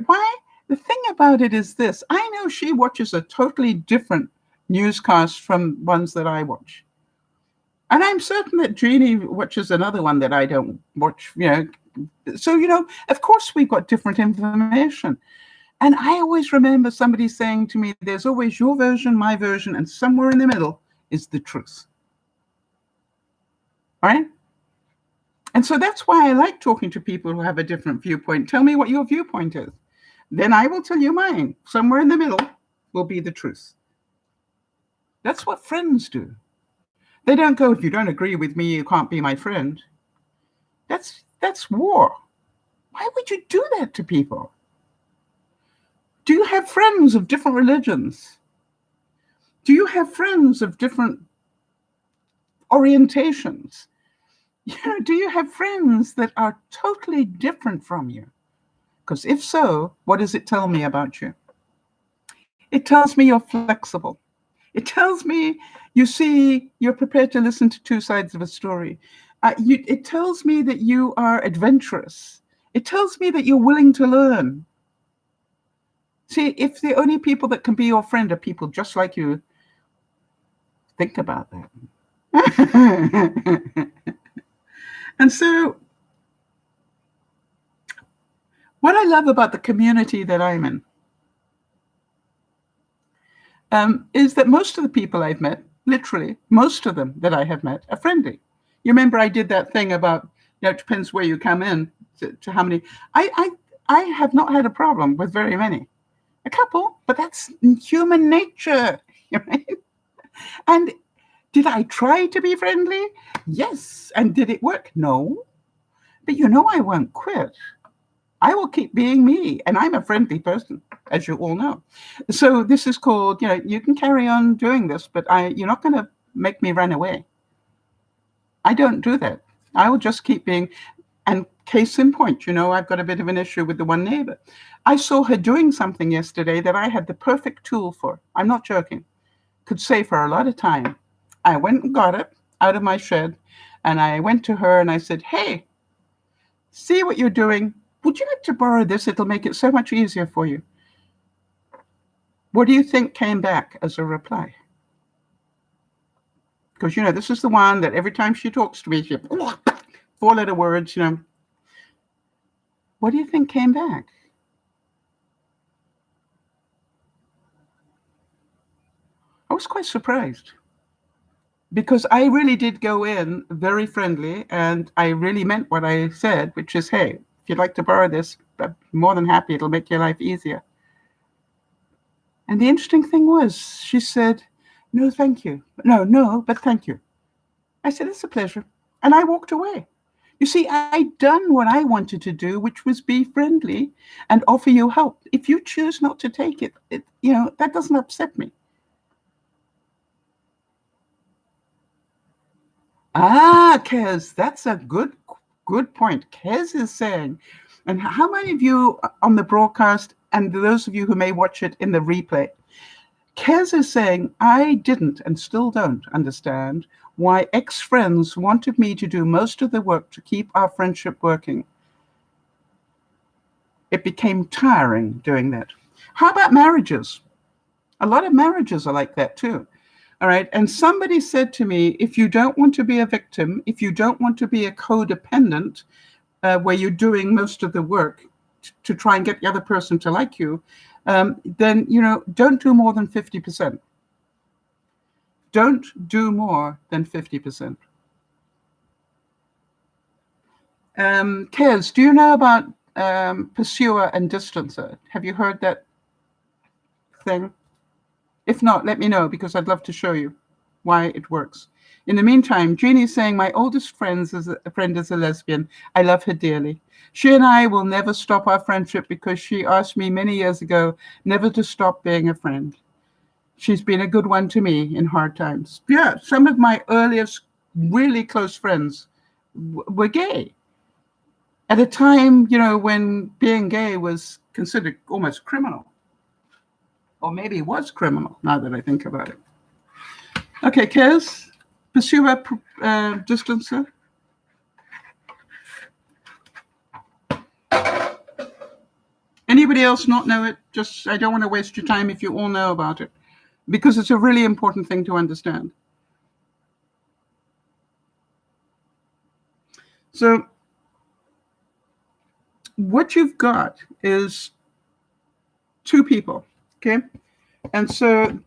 why? The thing about it is this. I know she watches a totally different newscast from ones that I watch. And I'm certain that Jeannie watches another one that I don't watch, So, of course we've got different information. And I always remember somebody saying to me, there's always your version, my version, and somewhere in the middle is the truth. All right? And so that's why I like talking to people who have a different viewpoint. Tell me what your viewpoint is. Then I will tell you mine. Somewhere in the middle will be the truth. That's what friends do. They don't go, if you don't agree with me, you can't be my friend. That's war. Why would you do that to people? Do you have friends of different religions? Do you have friends of different orientations? Do you have friends that are totally different from you? Because if so, what does it tell me about you? It tells me you're flexible. It tells me, you're prepared to listen to two sides of a story. It tells me that you are adventurous. It tells me that you're willing to learn. See, if the only people that can be your friend are people just like you, think about that. And so what I love about the community that I'm in is that most of the people I've met, literally most of them that I have met, are friendly. You remember I did that thing about, it depends where you come in to how many. I have not had a problem with very many. A couple, but that's human nature, right? And did I try to be friendly? Yes. And did it work? No. But I won't quit. I will keep being me, and I'm a friendly person, as you all know. So this is called, you can carry on doing this, but you're not going to make me run away. I don't do that. I will just keep being, and case in point, I've got a bit of an issue with the one neighbor. I saw her doing something yesterday that I had the perfect tool for. I'm not joking. Could save her a lot of time. I went and got it out of my shed, and I went to her and I said, hey, see what you're doing. Would you like to borrow this? It'll make it so much easier for you. What do you think came back as a reply? Because, this is the one that every time she talks to me, she 4-letter words, What do you think came back? I was quite surprised. Because I really did go in very friendly, and I really meant what I said, which is, hey, if you'd like to borrow this, I'm more than happy. It'll make your life easier. And the interesting thing was, she said, no, thank you. No, but thank you. I said, it's a pleasure. And I walked away. You see, I'd done what I wanted to do, which was be friendly and offer you help. If you choose not to take it, that doesn't upset me. Kez, that's a good point. Kez is saying, and how many of you on the broadcast, and those of you who may watch it in the replay, Kez is saying, I didn't and still don't understand why ex-friends wanted me to do most of the work to keep our friendship working. It became tiring doing that. How about marriages? A lot of marriages are like that too. All right. And somebody said to me, if you don't want to be a victim, if you don't want to be a codependent, where you're doing most of the work to try and get the other person to like you, then, don't do more than 50%. Don't do more than 50%. Kez, do you know about pursuer and distancer? Have you heard that thing? If not, let me know, because I'd love to show you why it works. In the meantime, Jeannie's saying, my oldest friend is a lesbian. I love her dearly. She and I will never stop our friendship because she asked me many years ago never to stop being a friend. She's been a good one to me in hard times. Yeah, some of my earliest really close friends were gay. At a time, when being gay was considered almost criminal. Or maybe it was criminal, now that I think about it. Okay, Kez, pursuer, distancer. Anybody else not know it? Just, I don't want to waste your time if you all know about it, because it's a really important thing to understand. So what you've got is two people, okay? And so,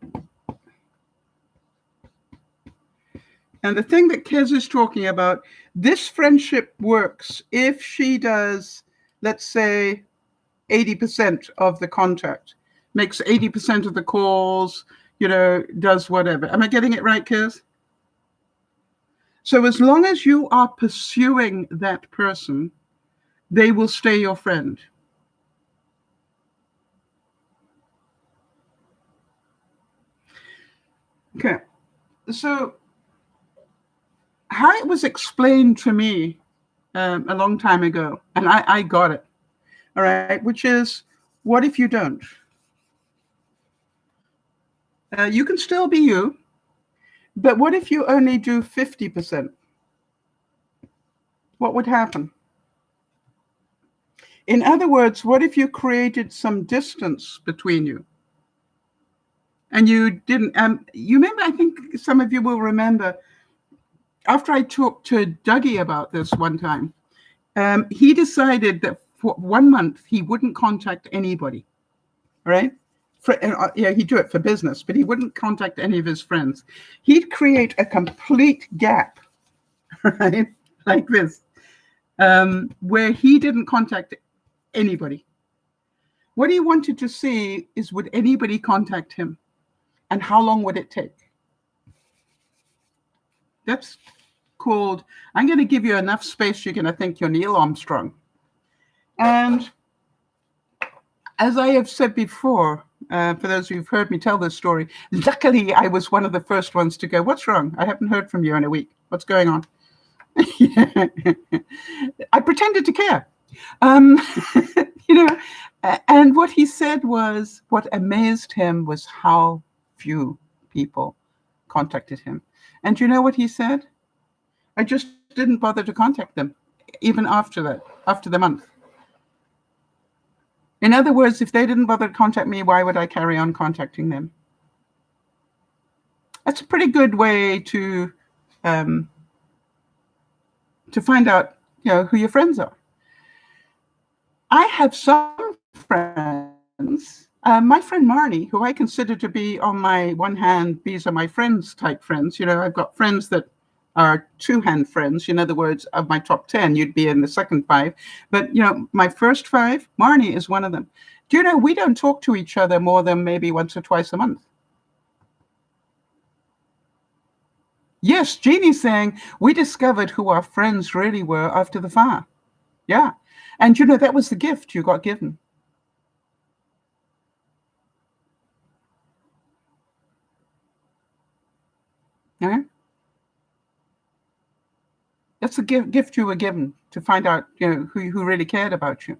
and the thing that Kez is talking about, this friendship works if she does, let's say, 80% of the contact, makes 80% of the calls, does whatever. Am I getting it right, Kez? So as long as you are pursuing that person, they will stay your friend. Okay. So how it was explained to me a long time ago, and I got it, all right, which is, what if you don't? You can still be you, but what if you only do 50%? What would happen? In other words, what if you created some distance between you? And you didn't, you remember, I think some of you will remember, after I talked to Dougie about this one time, he decided that for 1 month he wouldn't contact anybody, right? He'd do it for business, but he wouldn't contact any of his friends. He'd create a complete gap, right? Like this, where he didn't contact anybody. What he wanted to see is, would anybody contact him? And how long would it take? That's called, I'm going to give you enough space you're going to think you're Neil Armstrong. And as I have said before, for those who've heard me tell this story, luckily I was one of the first ones to go, what's wrong? I haven't heard from you in a week. What's going on? I pretended to care. And what he said was, what amazed him was how few people contacted him. And you know what he said? I just didn't bother to contact them, even after that, after the month. In other words, if they didn't bother to contact me, why would I carry on contacting them? That's a pretty good way to find out, who your friends are. I have some friends. My friend Marnie, who I consider to be, on my one hand, these are my friends type friends. I've got friends that are two-hand friends. In other words, of my top 10, you'd be in the second 5. But, my first 5, Marnie is one of them. Do you know, we don't talk to each other more than maybe once or twice a month. Yes, Jeannie's saying, we discovered who our friends really were after the fire. Yeah. And, that was the gift you got given. Yeah. That's a gift you were given, to find out, who really cared about you.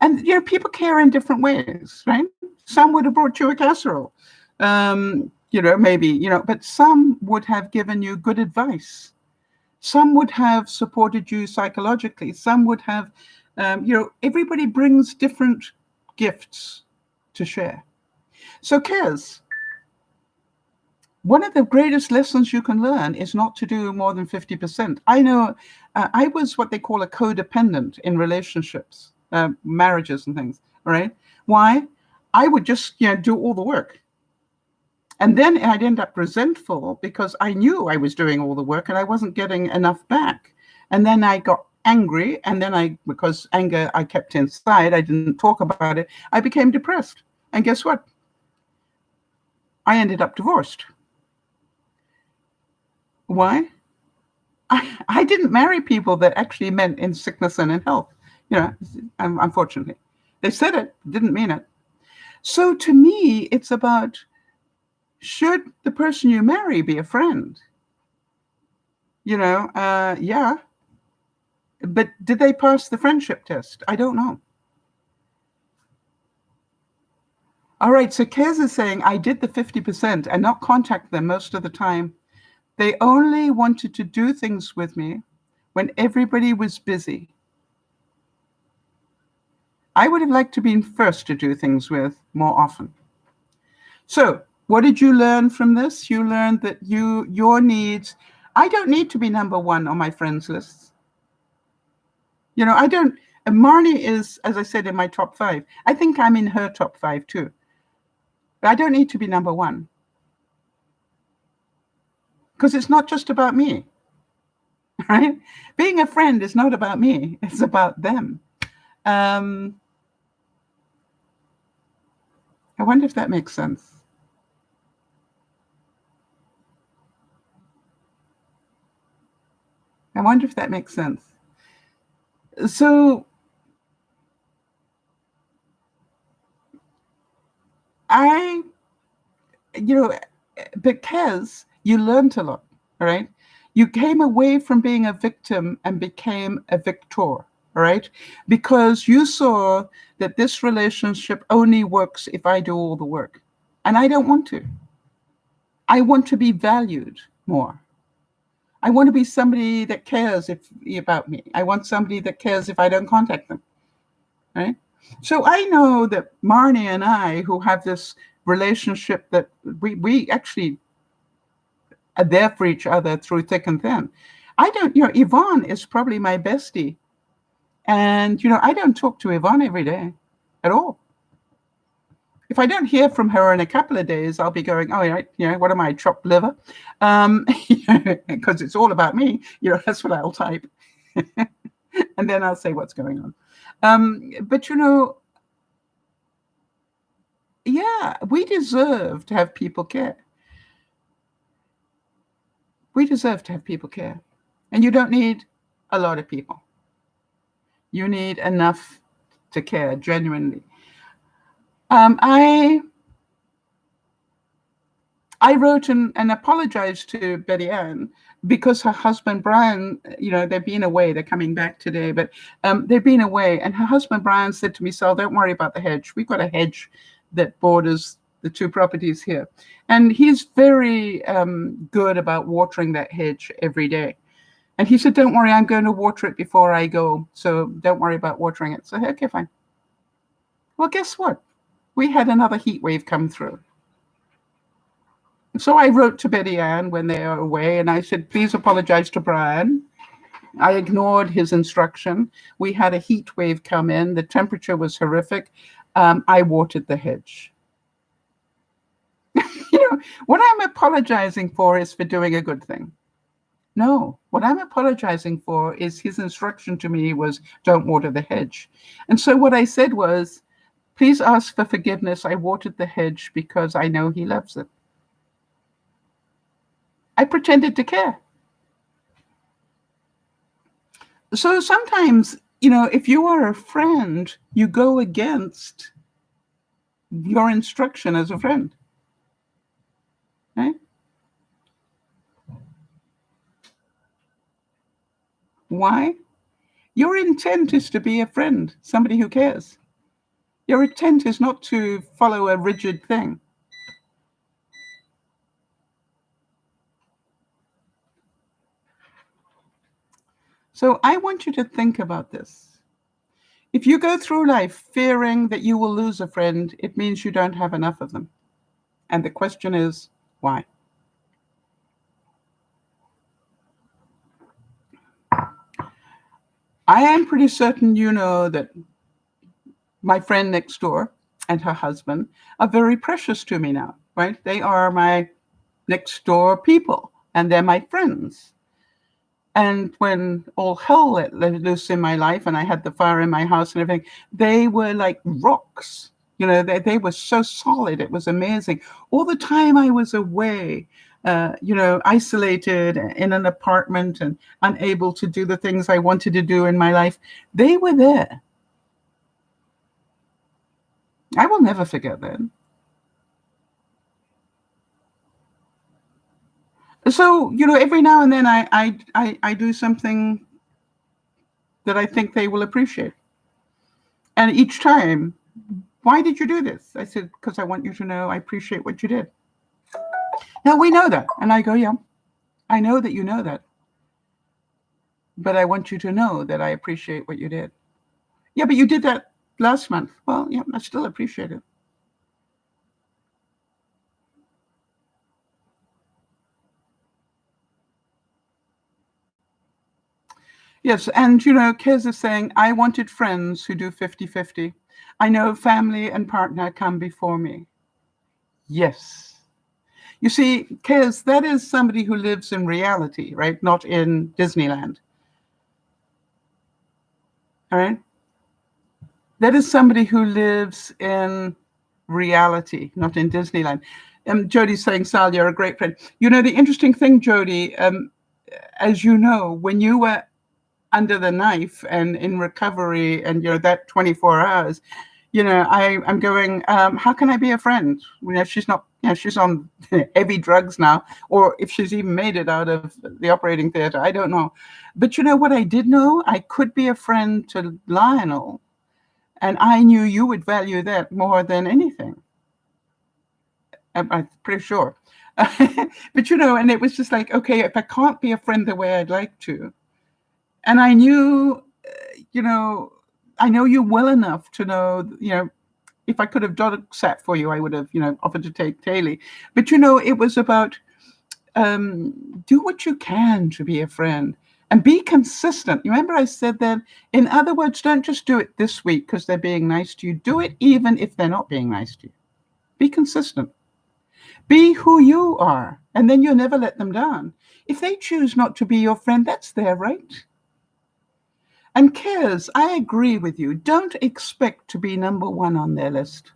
And, people care in different ways, right? Some would have brought you a casserole, maybe, but some would have given you good advice. Some would have supported you psychologically. Some would have, everybody brings different gifts to share. So, Kez, one of the greatest lessons you can learn is not to do more than 50%. I know I was what they call a codependent in relationships, marriages and things, right? Why? I would just do all the work. And then I'd end up resentful because I knew I was doing all the work and I wasn't getting enough back. And then I got angry. And then because anger I kept inside, I didn't talk about it, I became depressed. And guess what? I ended up divorced. Why? I didn't marry people that actually meant in sickness and in health, unfortunately. They said it, didn't mean it. So to me, it's about, should the person you marry be a friend? Yeah. But did they pass the friendship test? I don't know. All right, so Kez is saying, I did the 50% and not contact them most of the time. They only wanted to do things with me when everybody was busy. I would have liked to be first to do things with more often. So what did you learn from this? You learned that your needs, I don't need to be number 1 on my friends lists. I don't, Marnie is, as I said, in my top 5. I think I'm in her top 5 too. But I don't need to be number 1. Because it's not just about me, right? Being a friend is not about me. It's about them. I wonder if that makes sense. I wonder if that makes sense. So because you learned a lot, right? You came away from being a victim and became a victor, right? Because you saw that this relationship only works if I do all the work. And I don't want to. I want to be valued more. I want to be somebody that cares about me. I want somebody that cares if I don't contact them. right? So I know that Marnie and I, who have this relationship that we actually are there for each other through thick and thin. I don't, Yvonne is probably my bestie. And, I don't talk to Yvonne every day at all. If I don't hear from her in a couple of days, I'll be going, oh, yeah, what am I, chopped liver? Because it's all about me. That's what I'll type. And then I'll say what's going on. But, yeah, we deserve to have people care. We deserve to have people care. And you don't need a lot of people. You need enough to care, genuinely. I wrote and apologized to Betty Ann because her husband, Brian, they've been away. They're coming back today, but they've been away. And her husband, Brian, said to me, Sal, don't worry about the hedge. We've got a hedge that borders the two properties here. And he's very good about watering that hedge every day. And he said, don't worry, I'm going to water it before I go. So don't worry about watering it. So, okay, fine. Well, guess what? We had another heat wave come through. So I wrote to Betty Ann when they are away, and I said, please apologize to Brian. I ignored his instruction. We had a heat wave come in. The temperature was horrific. I watered the hedge. What I'm apologizing for is for doing a good thing. No, what I'm apologizing for is his instruction to me was don't water the hedge. And so what I said was, please ask for forgiveness. I watered the hedge because I know he loves it. I pretended to care. So sometimes, if you are a friend, you go against your instruction as a friend. Right? Why? Your intent is to be a friend, somebody who cares. Your intent is not to follow a rigid thing. So I want you to think about this. If you go through life fearing that you will lose a friend, it means you don't have enough of them. And the question is, why? I am pretty certain you know that my friend next door and her husband are very precious to me now, right? They are my next door people, and they're my friends. And when all hell let loose in my life and I had the fire in my house and everything, they were like rocks. They were so solid. It was amazing. All the time I was away, isolated in an apartment and unable to do the things I wanted to do in my life, they were there. I will never forget that. So, every now and then I do something that I think they will appreciate. And each time, why did you do this? I said, because I want you to know I appreciate what you did. Now, we know that. And I go, yeah, I know that you know that. But I want you to know that I appreciate what you did. Yeah, but you did that last month. Well, yeah, I still appreciate it. Yes, and Kez is saying, I wanted friends who do 50-50. I know family and partner come before me. Yes. You see, Kez, that is somebody who lives in reality, right? Not in Disneyland. All right? That is somebody who lives in reality, not in Disneyland. Jody's saying, Sal, you're a great friend. The interesting thing, Jody, as you know, when you were under the knife and in recovery and, that 24 hours, I'm going, how can I be a friend? She's not, she's on heavy drugs now, or if she's even made it out of the operating theater, I don't know. But what I did know? I could be a friend to Lionel, and I knew you would value that more than anything. I'm pretty sure. But, and it was just like, okay, if I can't be a friend the way I'd like to, and I knew, I know you well enough to know, if I could have done a set for you, I would have, offered to take Taylor. But, it was about do what you can to be a friend and be consistent. You remember I said that? In other words, don't just do it this week because they're being nice to you. Do it even if they're not being nice to you. Be consistent. Be who you are, and then you'll never let them down. If they choose not to be your friend, that's their right. And Kez, I agree with you. Don't expect to be number one on their list.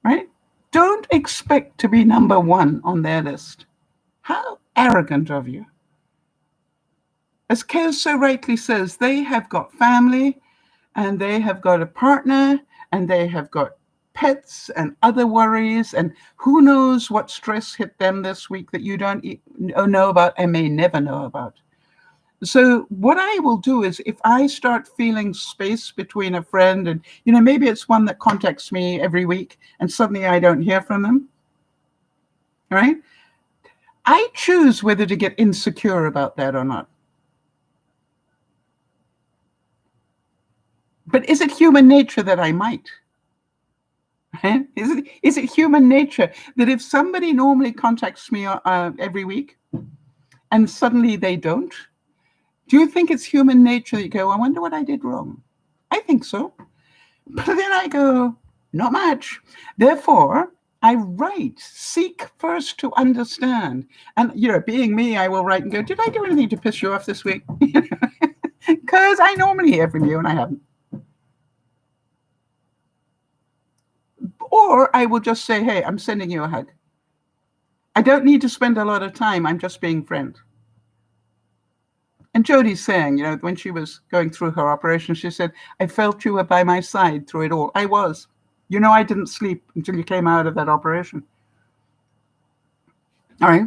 Right? Don't expect to be number one on their list. How arrogant of you. As Kez so rightly says, they have got family, and they have got a partner, and they have got pets and other worries, and who knows what stress hit them this week that you don't know about and may never know about. So what I will do is, if I start feeling space between a friend and, maybe it's one that contacts me every week and suddenly I don't hear from them, right? I choose whether to get insecure about that or not. But is it human nature that I might? Right? Is it human nature that if somebody normally contacts me every week and suddenly they don't, do you think it's human nature that you go, I wonder what I did wrong? I think so. But then I go, not much. Therefore, I write, seek first to understand. And, being me, I will write and go, did I do anything to piss you off this week? Because I normally hear from you and I haven't. Or I will just say, hey, I'm sending you a hug. I don't need to spend a lot of time. I'm just being friend. And Jodie's saying, when she was going through her operation, she said, I felt you were by my side through it all. I was. I didn't sleep until you came out of that operation. All right.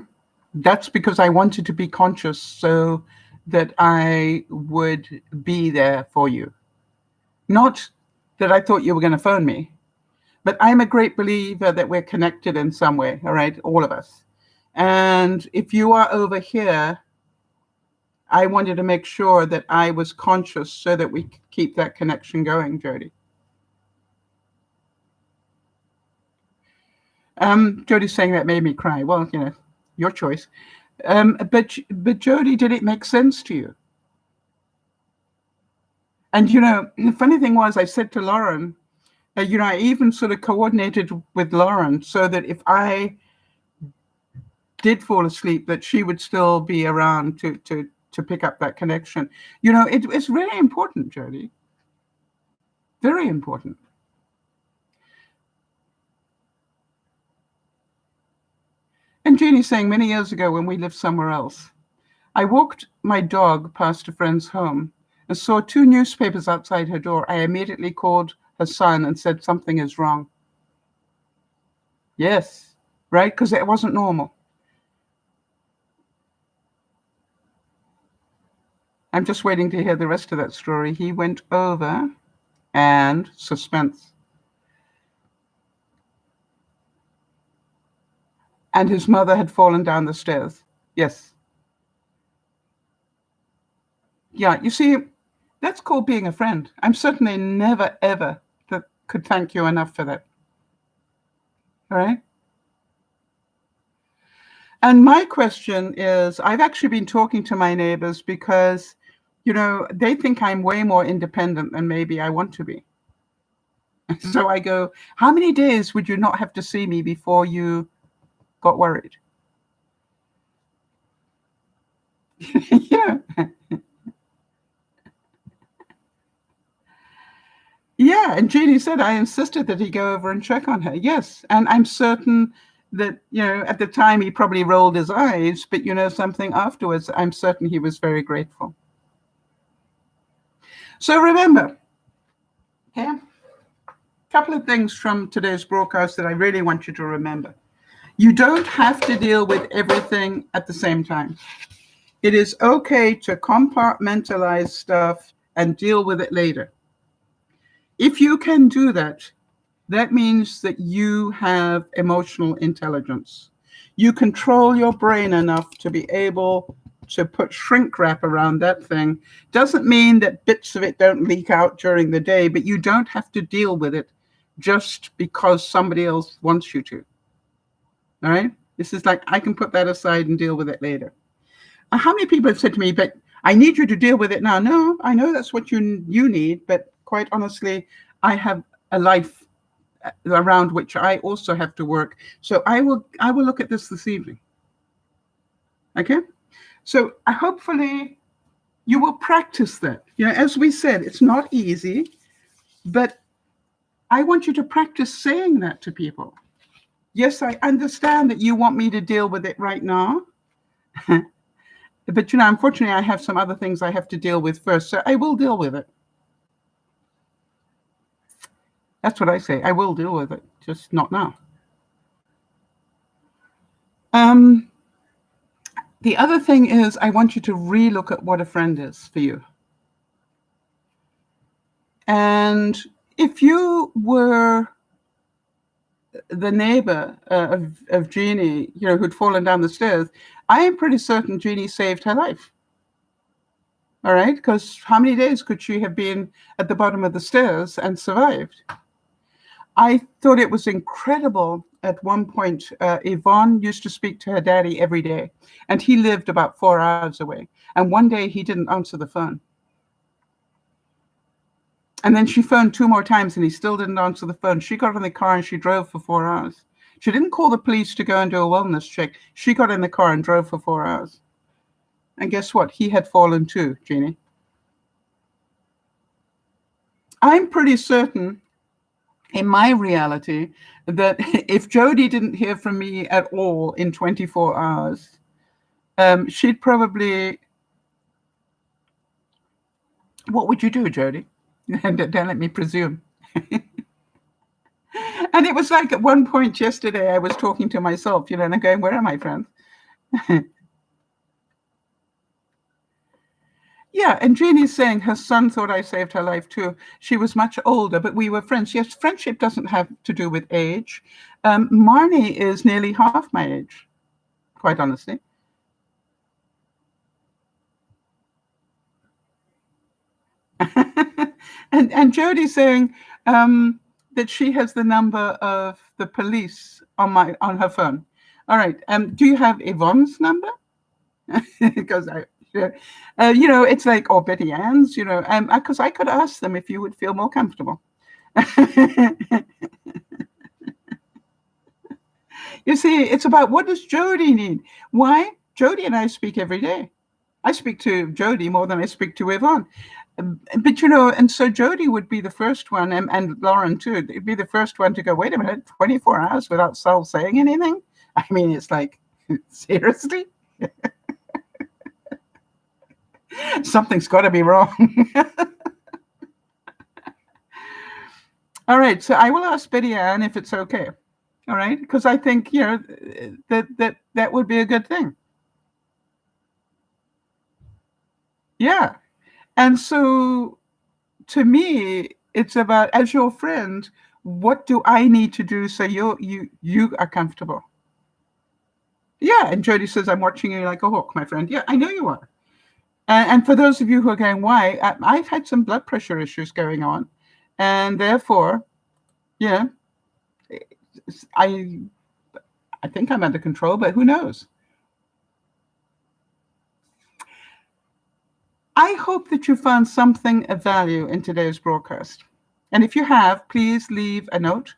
That's because I wanted to be conscious so that I would be there for you. Not that I thought you were going to phone me, but I'm a great believer that we're connected in some way. All right. All of us. And if you are over here, I wanted to make sure that I was conscious so that we could keep that connection going, Jodie. Jodie's saying that made me cry. Well, your choice. But Jodie, did it make sense to you? And, the funny thing was, I said to Lauren, I even sort of coordinated with Lauren so that if I did fall asleep, that she would still be around to pick up that connection. It's really important, Jodie. Very important. And Jeannie's saying, many years ago when we lived somewhere else, I walked my dog past a friend's home and saw 2 newspapers outside her door. I immediately called her son and said something is wrong. Yes, right? Because it wasn't normal. I'm just waiting to hear the rest of that story. He went over and suspense. And his mother had fallen down the stairs. Yes. Yeah, you see, that's called being a friend. I'm certainly never, ever could thank you enough for that. All right? And my question is, I've actually been talking to my neighbors because, they think I'm way more independent than maybe I want to be. So I go, how many days would you not have to see me before you got worried? Yeah. Yeah, and Jeannie said, I insisted that he go over and check on her. Yes, and I'm certain that, at the time he probably rolled his eyes, but something afterwards, I'm certain he was very grateful. So remember, okay, a couple of things from today's broadcast that I really want you to remember. You don't have to deal with everything at the same time. It is okay to compartmentalize stuff and deal with it later. If you can do that, that means that you have emotional intelligence. You control your brain enough to be able So put shrink wrap around that thing. Doesn't mean that bits of it don't leak out during the day, but you don't have to deal with it just because somebody else wants you to. All right? This is like, I can put that aside and deal with it later. How many people have said to me, but I need you to deal with it now? No, I know that's what you need, but quite honestly, I have a life around which I also have to work. So I will look at this evening. Okay? So hopefully you will practice that. You know, as we said, it's not easy, but I want you to practice saying that to people. Yes, I understand that you want me to deal with it right now. But, you know, unfortunately, I have some other things I have to deal with first. So I will deal with it. That's what I say. I will deal with it, just not now. The other thing is I want you to relook at what a friend is for you. And if you were the neighbor of Jeannie, you know, who'd fallen down the stairs, I am pretty certain Jeannie saved her life. All right? Because how many days could she have been at the bottom of the stairs and survived? I thought it was incredible. At one point, Yvonne used to speak to her daddy every day, and he lived about 4 hours away. And one day he didn't answer the phone. And then she phoned 2 more times and he still didn't answer the phone. She got in the car and she drove for 4 hours. She didn't call the police to go and do a wellness check. She got in the car and drove for 4 hours. And guess what? He had fallen too, Jeannie. I'm pretty certain in my reality that if Jody didn't hear from me at all in 24 hours, she'd probably... What would you do, Jody? And don't let me presume. And it was like at one point yesterday, I was talking to myself, you know, and I'm going, where are my friends? Yeah, and Jeannie's saying her son thought I saved her life too. She was much older, but we were friends. Yes, friendship doesn't have to do with age. Marnie is nearly half my age, quite honestly. and Jody's saying that she has the number of the police on her phone. All right. Do you have Yvonne's number? Because you know, it's like, or Betty Ann's, you know, because I could ask them if you would feel more comfortable. You see, it's about what does Jody need? Why? Jody and I speak every day. I speak to Jody more than I speak to Yvonne. But, you know, and so Jody would be the first one, and Lauren too, it'd be the first one to go, wait a minute, 24 hours without Saul saying anything? I mean, it's like, seriously? Something's got to be wrong. All right, so I will ask Betty Ann if it's okay. All right, because I think, you know, that would be a good thing. Yeah. And so to me, it's about, as your friend, what do I need to do so you are comfortable? Yeah. And Jody says, I'm watching you like a hawk, my friend. Yeah, I know you are. And for those of you who are going, why? I've had some blood pressure issues going on. And therefore, yeah, I think I'm under control, but who knows? I hope that you found something of value in today's broadcast. And if you have, please leave a note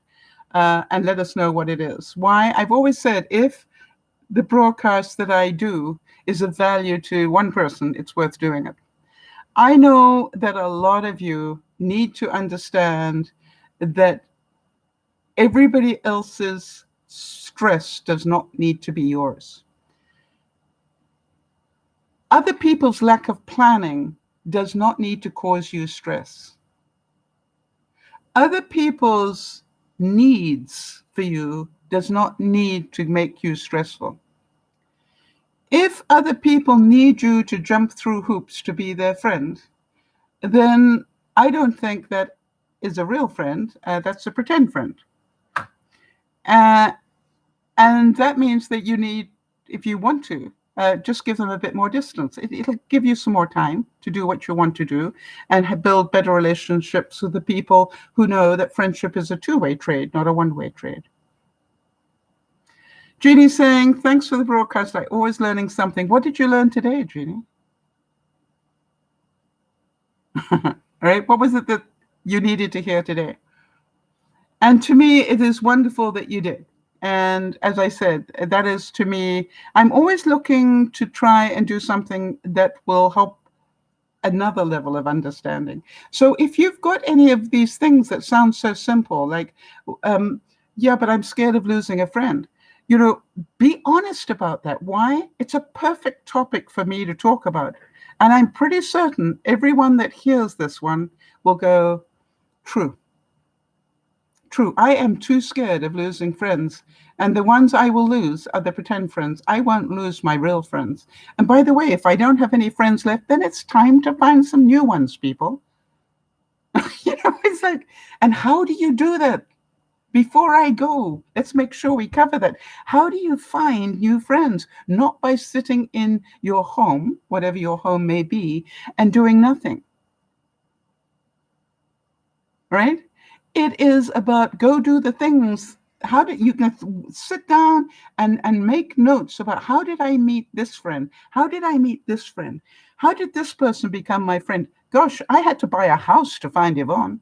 and let us know what it is. Why? I've always said, if the broadcast that I do is of value to one person, it's worth doing it. I know that a lot of you need to understand that everybody else's stress does not need to be yours. Other people's lack of planning does not need to cause you stress. Other people's needs for you does not need to make you stressful. If other people need you to jump through hoops to be their friend, then I don't think that is a real friend. That's a pretend friend. And that means that you need, if you want to, just give them a bit more distance. It'll give you some more time to do what you want to do and build better relationships with the people who know that friendship is a two-way trade, not a one-way trade. Jeannie's saying, thanks for the broadcast. I always learning something. What did you learn today, Jeannie? All right. What was it that you needed to hear today? And to me, it is wonderful that you did. And as I said, that is, to me, I'm always looking to try and do something that will help another level of understanding. So if you've got any of these things that sound so simple, like, yeah, but I'm scared of losing a friend, be honest about that. Why? It's a perfect topic for me to talk about. And I'm pretty certain everyone that hears this one will go, true. True. I am too scared of losing friends. And the ones I will lose are the pretend friends. I won't lose my real friends. And by the way, if I don't have any friends left, then it's time to find some new ones, people. It's like, and how do you do that? Before I go, let's make sure we cover that. How do you find new friends? Not by sitting in your home, whatever your home may be, and doing nothing. Right? It is about go do the things. How did you can sit down and make notes about how did I meet this friend? How did I meet this friend? How did this person become my friend? Gosh, I had to buy a house to find Yvonne.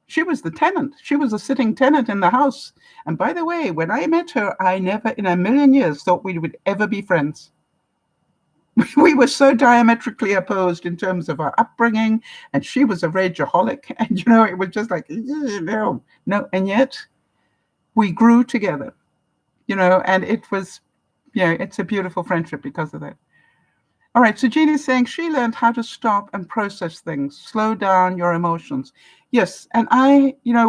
She was the tenant. She was a sitting tenant in the house. And by the way, when I met her, I never in a million years thought we would ever be friends. We were so diametrically opposed in terms of our upbringing, and she was a rageaholic, and it was just like, no. And yet we grew together, and it was, it's a beautiful friendship because of that. All right, so Jeannie's saying she learned how to stop and process things, slow down your emotions. Yes, and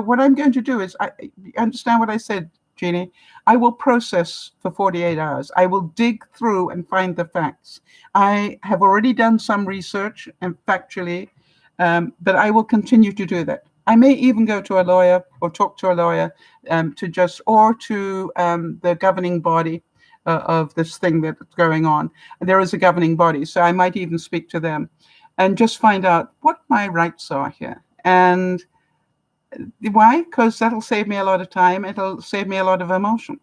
what I'm going to do is, I understand what I said, Jeannie. I will process for 48 hours. I will dig through and find the facts. I have already done some research and factually, but I will continue to do that. I may even go to a lawyer or talk to a lawyer or to the governing body of this thing that's going on. There is a governing body, so I might even speak to them and just find out what my rights are here. And why? Because that'll save me a lot of time. It'll save me a lot of emotion.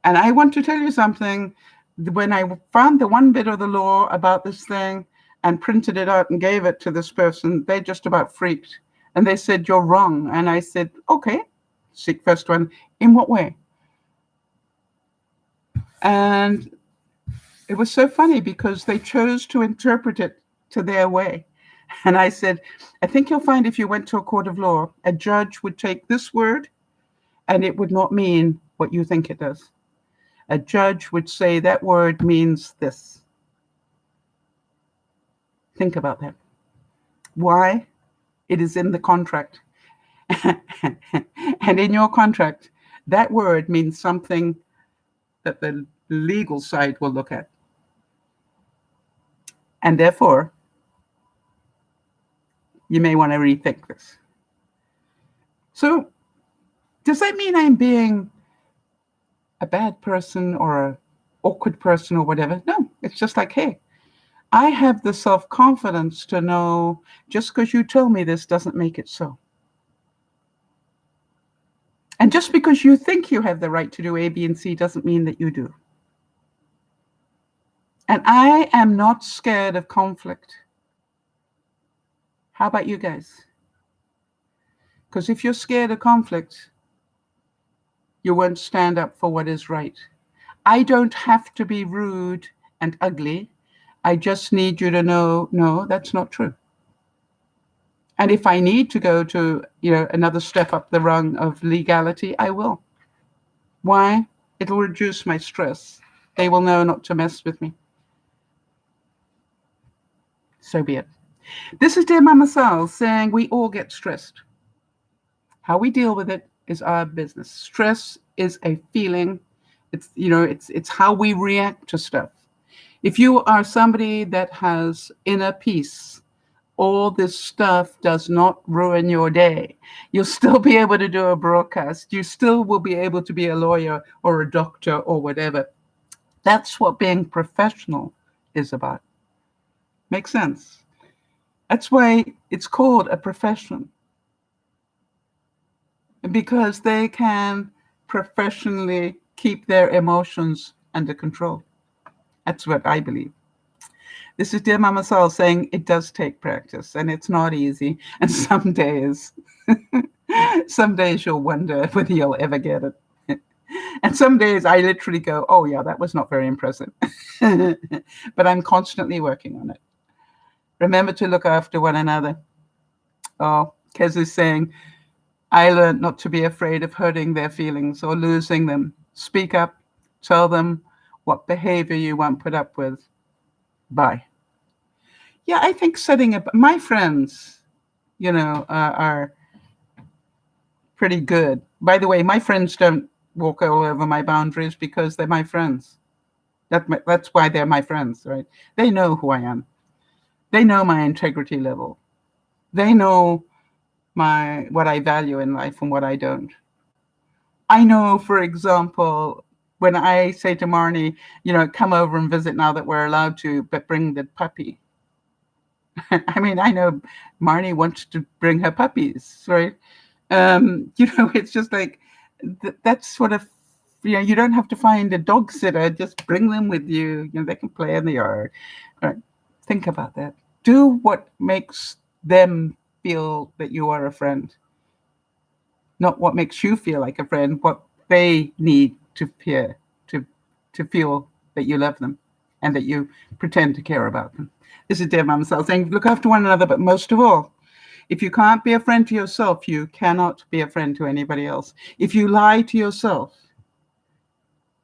And I want to tell you something. When I found the one bit of the law about this thing and printed it out and gave it to this person, they just about freaked. And they said, you're wrong. And I said, okay, seek first one. In what way? And it was so funny because they chose to interpret it to their way. And I said, I think you'll find if you went to a court of law, a judge would take this word and it would not mean what you think it does. A judge would say that word means this. Think about that. Why? It is in the contract. And in your contract, that word means something that the legal side will look at. And therefore, you may want to rethink this. So, does that mean I'm being a bad person or an awkward person or whatever? No, it's just like, hey, I have the self-confidence to know just because you tell me this doesn't make it so. And just because you think you have the right to do A, B, and C doesn't mean that you do. And I am not scared of conflict. How about you guys? Because if you're scared of conflict, you won't stand up for what is right. I don't have to be rude and ugly. I just need you to know, no, that's not true. And if I need to go to, another step up the rung of legality, I will. Why? It'll reduce my stress. They will know not to mess with me. So be it. This is DearMamaSal saying we all get stressed. How we deal with it is our business. Stress is a feeling. It's how we react to stuff. If you are somebody that has inner peace, all this stuff does not ruin your day. You'll still be able to do a broadcast. You still will be able to be a lawyer or a doctor or whatever. That's what being professional is about. Makes sense? That's why it's called a profession, because they can professionally keep their emotions under control. That's what I believe. This is Dear Mama Sal saying it does take practice and it's not easy. And some days you'll wonder whether you'll ever get it. And some days I literally go, oh yeah, that was not very impressive. But I'm constantly working on it. Remember to look after one another. Oh, Kez is saying, I learned not to be afraid of hurting their feelings or losing them. Speak up, tell them what behavior you won't put up with. Bye. Yeah, I think setting up, my friends, are pretty good. By the way, my friends don't walk all over my boundaries because they're my friends. That's why they're my friends, right? They know who I am. They know my integrity level. They know what I value in life and what I don't. I know, for example, when I say to Marnie, come over and visit now that we're allowed to, but bring the puppy. I mean, I know Marnie wants to bring her puppies, right? It's just like that's sort of, you don't have to find a dog sitter. Just bring them with you. They can play in the yard. All right. Think about that. Do what makes them feel that you are a friend, not what makes you feel like a friend. What they need to hear to feel that you love them and that you pretend to care about them. This is Dear Mama Sal saying, look after one another, but most of all, if you can't be a friend to yourself, you cannot be a friend to anybody else. If you lie to yourself,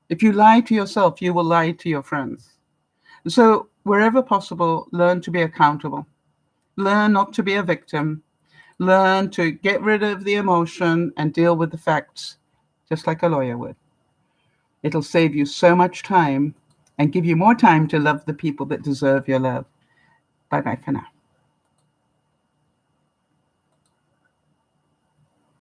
you will lie to your friends. So wherever possible, learn to be accountable. Learn not to be a victim. Learn to get rid of the emotion and deal with the facts, just like a lawyer would. It'll save you so much time and give you more time to love the people that deserve your love. Bye-bye for now.